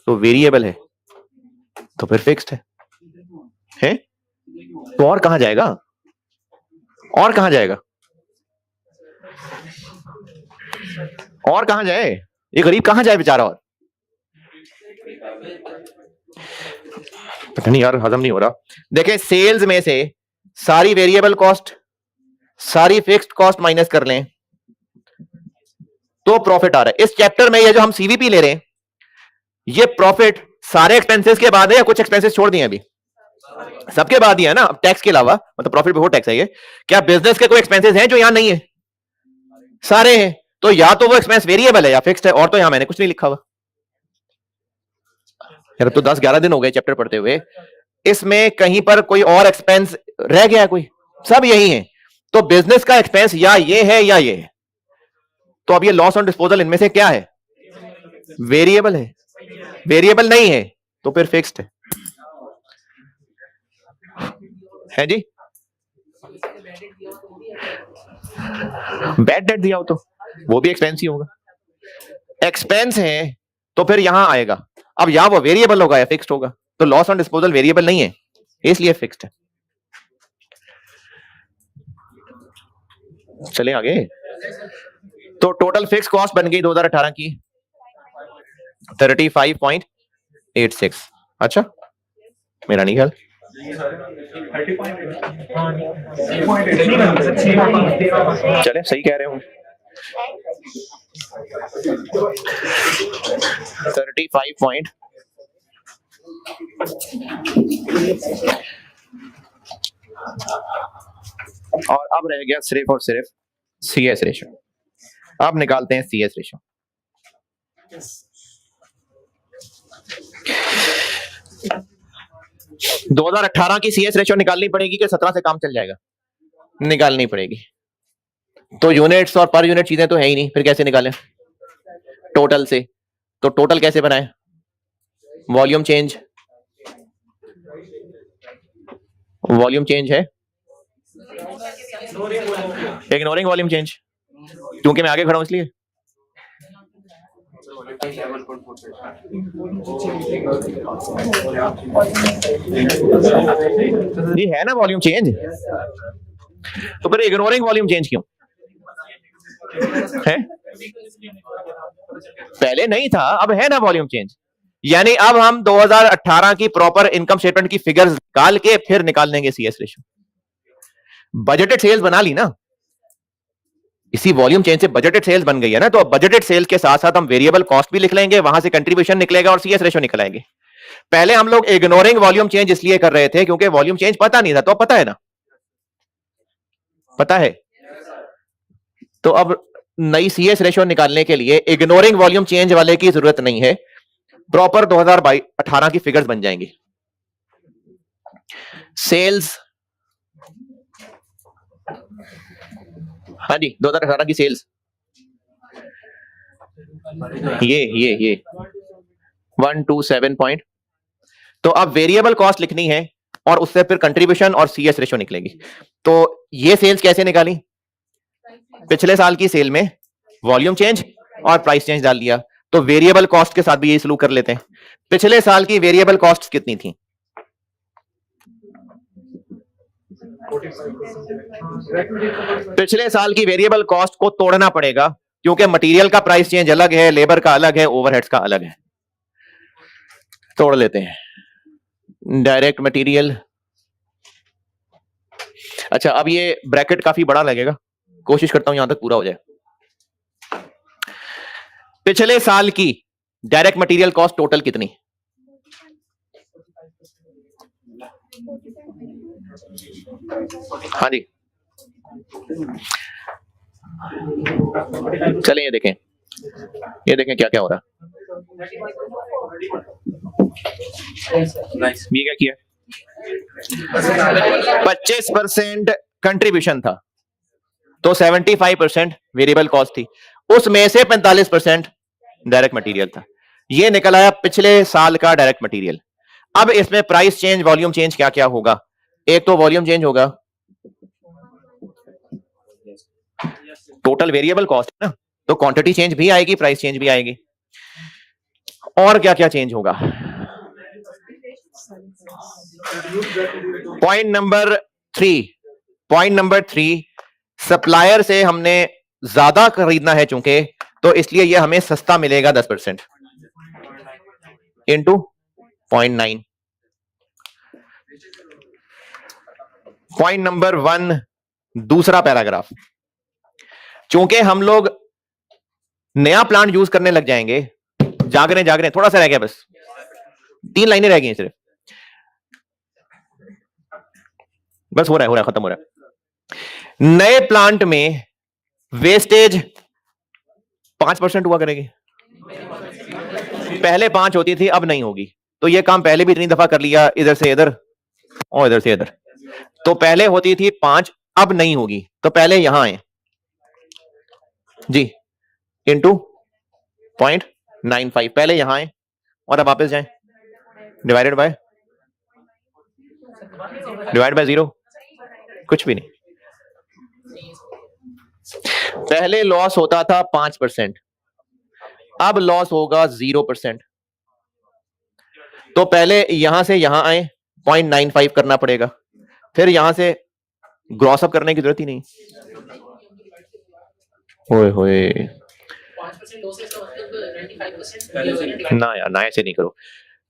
तो वेरिएबल है, तो फिर फिक्स्ड है? तो और कहां जाएगा? और कहां जाएगा? और कहां जाए ये गरीब? कहां जाए बेचारा? और पता नहीं यार, हजम नहीं हो रहा। देखें, सेल्स में से सारी वेरिएबल कॉस्ट, सारी फिक्स्ड कॉस्ट माइनस कर लें तो प्रॉफिट आ रहा है। इस चैप्टर में ये जो हम सीवीपी ले रहे हैं, ये प्रॉफिट सारे एक्सपेंसेस के बाद है या कुछ एक्सपेंसेस छोड़ दिए? अभी सबके बाद ही है ना, टैक्स के अलावा, मतलब प्रॉफिट बिफोर टैक्स है ये। क्या बिजनेस के कोई एक्सपेंसेस हैं जो यहां नहीं है? सारे हैं। तो या तो वो एक्सपेंस वेरिएबल है या फिक्स्ड है, और तो यहां मैंने कुछ नहीं लिखा हुआ यार। तो 10-11 दिन हो गए चैप्टर पढ़ते हुए, इसमें कहीं पर कोई और एक्सपेंस रह गया? कोई? सब यही है। तो बिजनेस का एक्सपेंस या ये है या ये है। तो अब ये लॉस ऑन डिस्पोजल इनमें से क्या है? वेरिएबल है। वेरिएबल नहीं है तो फिर फिक्स्ड है जी। बैड डेट दिया हो तो वो भी एक्सपेंस ही होगा। एक्सपेंस है तो फिर यहां आएगा। अब यहां वो वेरिएबल होगा या फिक्स्ड होगा? तो लॉस ऑन डिस्पोजल वेरिएबल नहीं है, इसलिए फिक्स्ड है। चले आगे। तो टोटल फिक्स कॉस्ट बन गई 2018 की 35.86। अच्छा, मेरा नहीं ख्याल। चले, सही कह रहे हूं। 35 और अब रह गया सिर्फ और सिर्फ CS रेशियो। अब निकालते हैं CS रेशियो। yes. 2018 की CS रेशियो निकालनी पड़ेगी कि 17 से काम चल जाएगा? निकालनी पड़ेगी। तो यूनिट्स और पर यूनिट चीजें तो है ही नहीं, फिर कैसे निकालें? टोटल से। तो टोटल कैसे बनाए? Volume change. वॉल्यूम चेंज है, इग्नोरिंग वॉल्यूम चेंज, क्योंकि मैं आगे खड़ा हूं इसलिए। जी है ना वॉल्यूम चेंज, तो फिर इग्नोरिंग वॉल्यूम चेंज क्यों है? पहले नहीं था, अब है ना वॉल्यूम चेंज। यानी अब हम 2018 की प्रॉपर इनकम स्टेटमेंट की फिगर्स निकाल के फिर निकाल देंगे सीएस रेशियो। बजटेड सेल्स बना ली ना, इसी वॉल्यूम चेंज से बजटेड सेल्स बन गई है ना, तो अब बजटेड सेल्स के साथ साथ हम वेरिएबल कॉस्ट भी लिख लेंगे, वहां से कंट्रीब्यूशन निकलेगा और सीएस रेशियो निकलाएंगे। पहले हम लोग इग्नोरिंग वॉल्यूम चेंज इसलिए कर रहे थे क्योंकि वॉल्यूम चेंज पता नहीं था, तो अब पता है ना, पता है। तो अब नई सीएस रेशियो निकालने के लिए इग्नोरिंग वॉल्यूम चेंज वाले की जरूरत नहीं है, प्रॉपर 2018 की फिगर्स बन जाएंगी। सेल्स, हाँ जी 2018 की सेल्स, ये 127 पॉइंट। तो अब वेरिएबल कॉस्ट लिखनी है और उससे फिर कंट्रीब्यूशन और सीएस रेशियो निकलेगी। तो ये सेल्स कैसे निकाली? पिछले साल की सेल में वॉल्यूम चेंज और प्राइस चेंज डाल दिया, तो वेरिएबल कॉस्ट के साथ भी यही सलूक कर लेते हैं। पिछले साल की वेरिएबल कॉस्ट कितनी थी? पिछले साल की वेरिएबल कॉस्ट को तोड़ना पड़ेगा क्योंकि मटेरियल का प्राइस चेंज अलग है, लेबर का अलग है, ओवरहेड्स का अलग है। तोड़ लेते हैं। डायरेक्ट मटेरियल, अच्छा अब ये ब्रैकेट काफी बड़ा लगेगा, कोशिश करता हूं यहां तक पूरा हो जाए। पिछले साल की डायरेक्ट मटेरियल कॉस्ट टोटल कितनी? हाँ जी चलिए ये देखें क्या क्या हो रहा है। ये क्या किया? 25% कंट्रीब्यूशन था, तो 75% वेरिएबल कॉस्ट थी, उसमें से 45% डायरेक्ट मटेरियल था। ये निकल आया पिछले साल का डायरेक्ट मटेरियल। अब इसमें प्राइस चेंज, वॉल्यूम चेंज क्या क्या होगा? एक तो वॉल्यूम चेंज होगा, टोटल वेरिएबल कॉस्ट है ना, तो क्वांटिटी चेंज भी आएगी, प्राइस चेंज भी आएगी। और क्या क्या चेंज होगा? पॉइंट नंबर 3, सप्लायर से हमने ज्यादा खरीदना है चूंकि, तो इसलिए यह हमें सस्ता मिलेगा 10% इंटू 0.9। पॉइंट नंबर 1 दूसरा पैराग्राफ, चूंकि हम लोग नया प्लांट यूज करने लग जाएंगे, जागरे थोड़ा सा रह गया, बस 3 लाइनें रह गई सिर्फ, बस हो रहा है खत्म हो रहा है। नए प्लांट में वेस्टेज 5% हुआ करेगी, पहले 5 होती थी अब नहीं होगी, तो ये काम पहले भी इतनी दफा कर लिया, इधर से इधर और इधर से इधर, तो पहले होती थी 5 अब नहीं होगी, तो पहले यहां आए जी इंटू 0.95, पहले यहां आए और अब वापस जाएं, डिवाइड बाय 0, कुछ भी नहीं। पहले लॉस होता था 5%, अब लॉस होगा 0%, तो पहले यहां से यहां आए, 0.95 करना पड़ेगा, फिर यहां से ग्रॉस अप करने की जरूरत ही नहीं। ओए होए ना यार, ना ऐसे नहीं करो,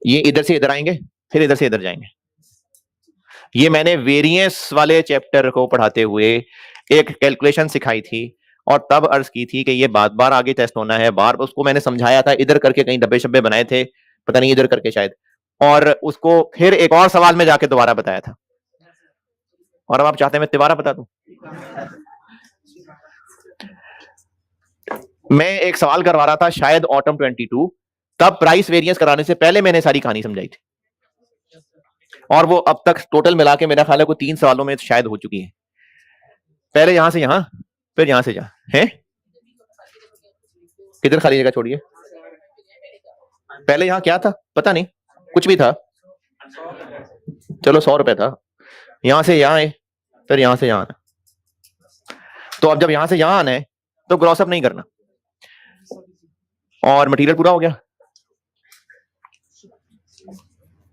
ये इधर से इधर आएंगे फिर इधर से इधर जाएंगे। ये मैंने वेरिएंस वाले चैप्टर को पढ़ाते हुए एक कैलकुलेशन सिखाई थी और तब अर्ज की थी कि ये बार बार आगे टेस्ट होना है, बार उसको मैंने समझाया था, इधर करके कहीं डब्बे शब्बे बनाए थे, पता नहीं इधर करके शायद, और उसको फिर एक और सवाल में जाके दोबारा बताया था, और अब आप चाहते हैं मैं दोबारा बता दूं? मैं एक सवाल करवा रहा था शायद ऑटम 22, तब प्राइस वेरिएंस कराने से पहले मैंने सारी कहानी समझाई थी, और वो अब तक टोटल मिला के मेरा ख्याल है को 3 सवालों में शायद हो चुकी है। पहले यहां से यहां, फिर यहां से यहां है, किधर खाली जगह छोड़िए, पहले यहां क्या था पता नहीं, कुछ भी था, चलो 100 रुपए था, यहां से यहां है, फिर यहां से यहां आना, तो अब जब यहां से यहां आना है तो ग्रॉसअप नहीं करना, और मटेरियल पूरा हो गया,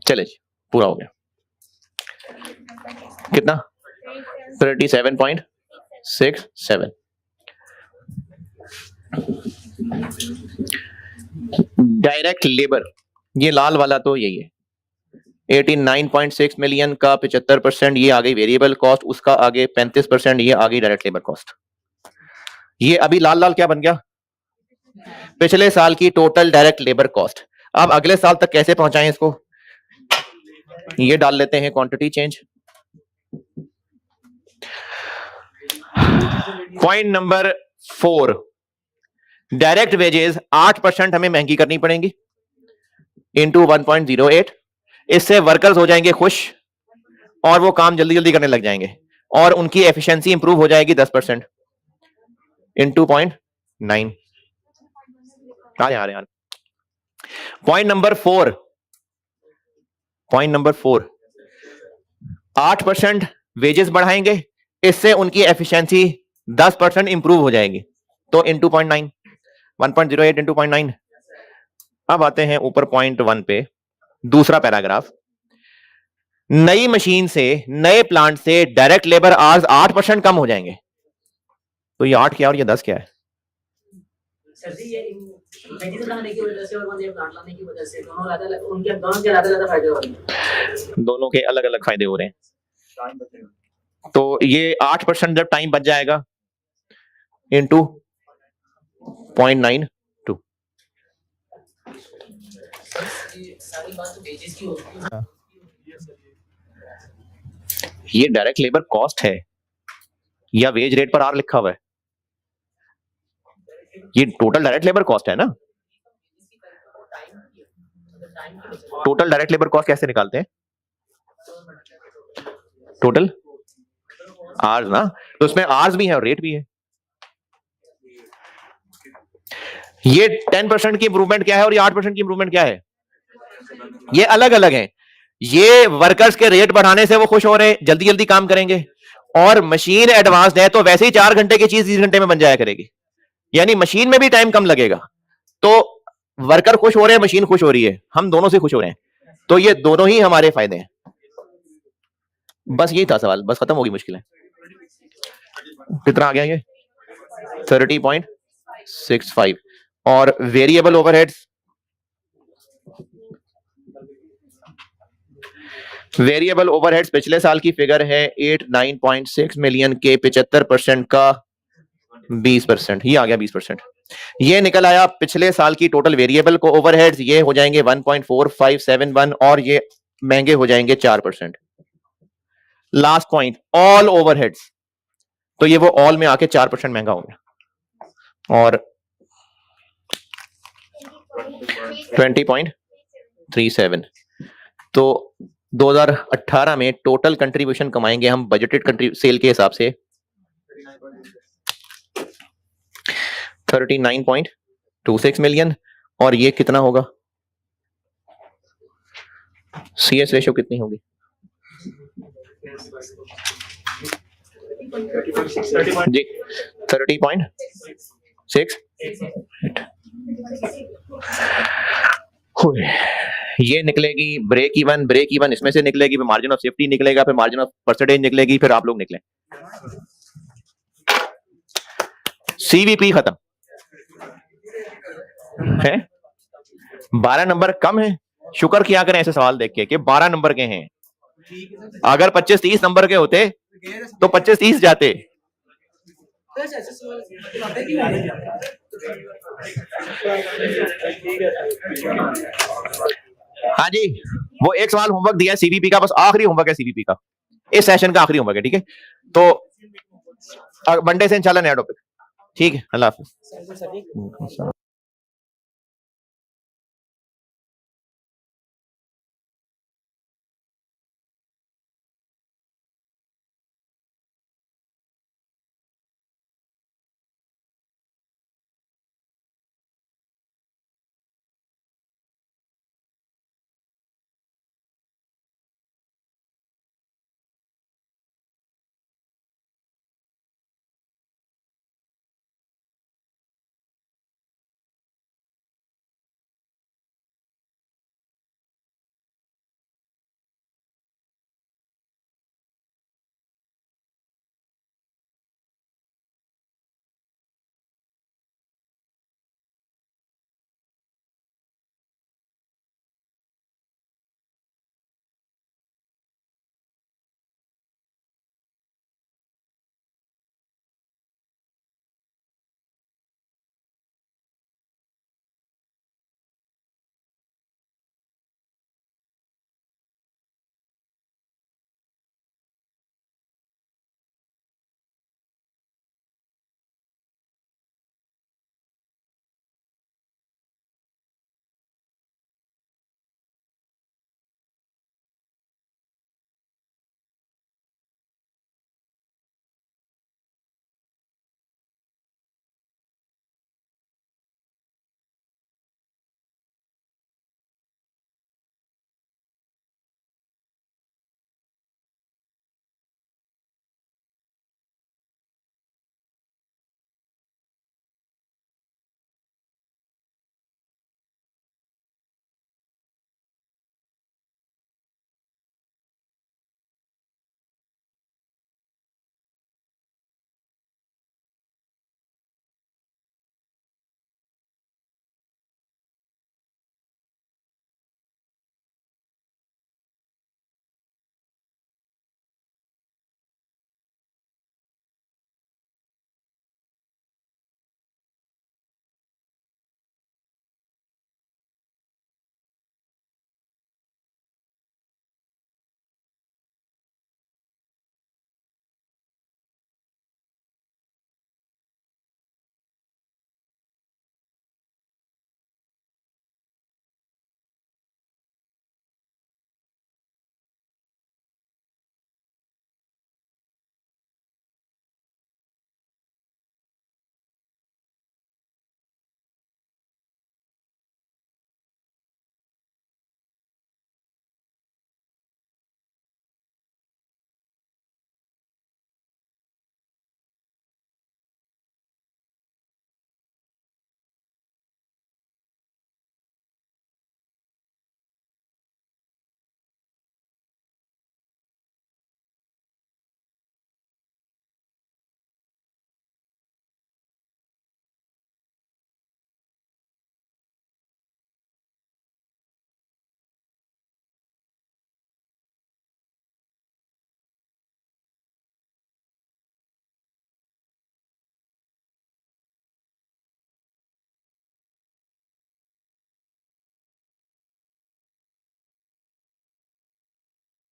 चले जी पूरा हो गया। कितना? 37.67। डायरेक्ट लेबर, ये लाल वाला तो यही है, 89.6 मिलियन का 75%, ये आ गई वेरिएबल कॉस्ट, उसका आगे 35%, ये आ गई डायरेक्ट लेबर कॉस्ट। ये अभी लाल लाल क्या बन गया? पिछले साल की टोटल डायरेक्ट लेबर कॉस्ट। अब अगले साल तक कैसे पहुंचाएं इसको? ये डाल लेते हैं quantity change. Point number 4, direct wages 8% हमें महंगी करनी पड़ेंगी इंटू 1.08। इससे वर्कर्स हो जाएंगे खुश और वो काम जल्दी जल्दी करने लग जाएंगे और उनकी एफिशिएंसी इंप्रूव हो जाएगी 10% इंटू 0.9। आ रहे पॉइंट नंबर 4, 8% वेजेस बढ़ाएंगे, इससे उनकी एफिशिएंसी 10% इंप्रूव हो जाएगी, तो इंटू 0.9, 1.08 इंटू 0.9। अब आते हैं ऊपर पॉइंट 1 पे, दूसरा पैराग्राफ। नई मशीन से, नए प्लांट से डायरेक्ट लेबर आवर्स 8% कम हो जाएंगे। तो ये 8 क्या और ये 10 क्या है? सर जी ये वेजिटेबल लाने की वजह से और ये प्लांट लाने की वजह से दोनों अलग, उनके दोनों के अलग-अलग फायदे हो रहे हैं। दोनों के अलग-अलग फायदे हो रहे हैं। तो ये 8% जब टाइम बच जाएगा इंटू 0.92। सारी बात वेजेस की होती है। ये डायरेक्ट लेबर कॉस्ट है या वेज रेट पर आर लिखा हुआ है? ये टोटल डायरेक्ट लेबर कॉस्ट है ना। टोटल डायरेक्ट लेबर कॉस्ट कैसे निकालते हैं? टोटल आर्स ना, तो उसमें आर्स भी है और रेट भी है। ये 10% की इंप्रूवमेंट क्या है और ये 8% की इंप्रूवमेंट क्या है? ये अलग अलग है। ये वर्कर्स के रेट बढ़ाने से वो खुश हो रहे हैं, जल्दी जल्दी काम करेंगे, और मशीन एडवांस्ड है तो वैसे ही 4 घंटे की चीज 30 घंटे में बन जाया करेगी, यानी मशीन में भी टाइम कम लगेगा। तो वर्कर खुश हो रहे हैं, मशीन खुश हो रही है, हम दोनों से खुश हो रहे हैं, तो ये दोनों ही हमारे फायदे हैं। बस यही था सवाल, बस खत्म होगी मुश्किलें। कितना आ गया ये? 30.65। और वेरिएबल ओवरहेड्स, वेरिएबल ओवरहेड्स पिछले साल की फिगर है 89.6 मिलियन के 75% का 20%, ये आ गया 20%। ये निकल आया पिछले साल की टोटल वेरिएबल को ओवरहेड्स, ये हो जाएंगे 1.4571 और ये महंगे हो जाएंगे 4%। लास्ट पॉइंट, ऑल ओवरहेड्स, तो ये वो ऑल में आके 4% महंगा हो गया और 20.37। तो 2018 में टोटल कंट्रीब्यूशन कमाएंगे हम बजटेड सेल के हिसाब से 39.26 मिलियन, और ये कितना होगा? सीएस रेशियो कितनी होगी? जी 30.6। ये निकलेगी ब्रेक इवन, ब्रेक इवन इसमें से निकलेगी, फिर मार्जिन ऑफ सेफ्टी निकलेगा, फिर मार्जिन ऑफ परसेंटेज निकलेगी, फिर आप लोग निकले। सीवीपी खत्म है। 12 नंबर कम है, शुक्र किया करें ऐसे सवाल देख के कि 12 नंबर के हैं। अगर 25-30 नंबर के होते तो 25-30 जाते। हाँ जी, वो एक सवाल होमवर्क दिया है सीवीपी का, बस आखिरी होमवर्क है सीवीपी का, इस सेशन का आखिरी होमवर्क है, ठीक है? तो मंडे से इंशाल्लाह नया टॉपिक, ठीक है? अल्लाह हाफिज।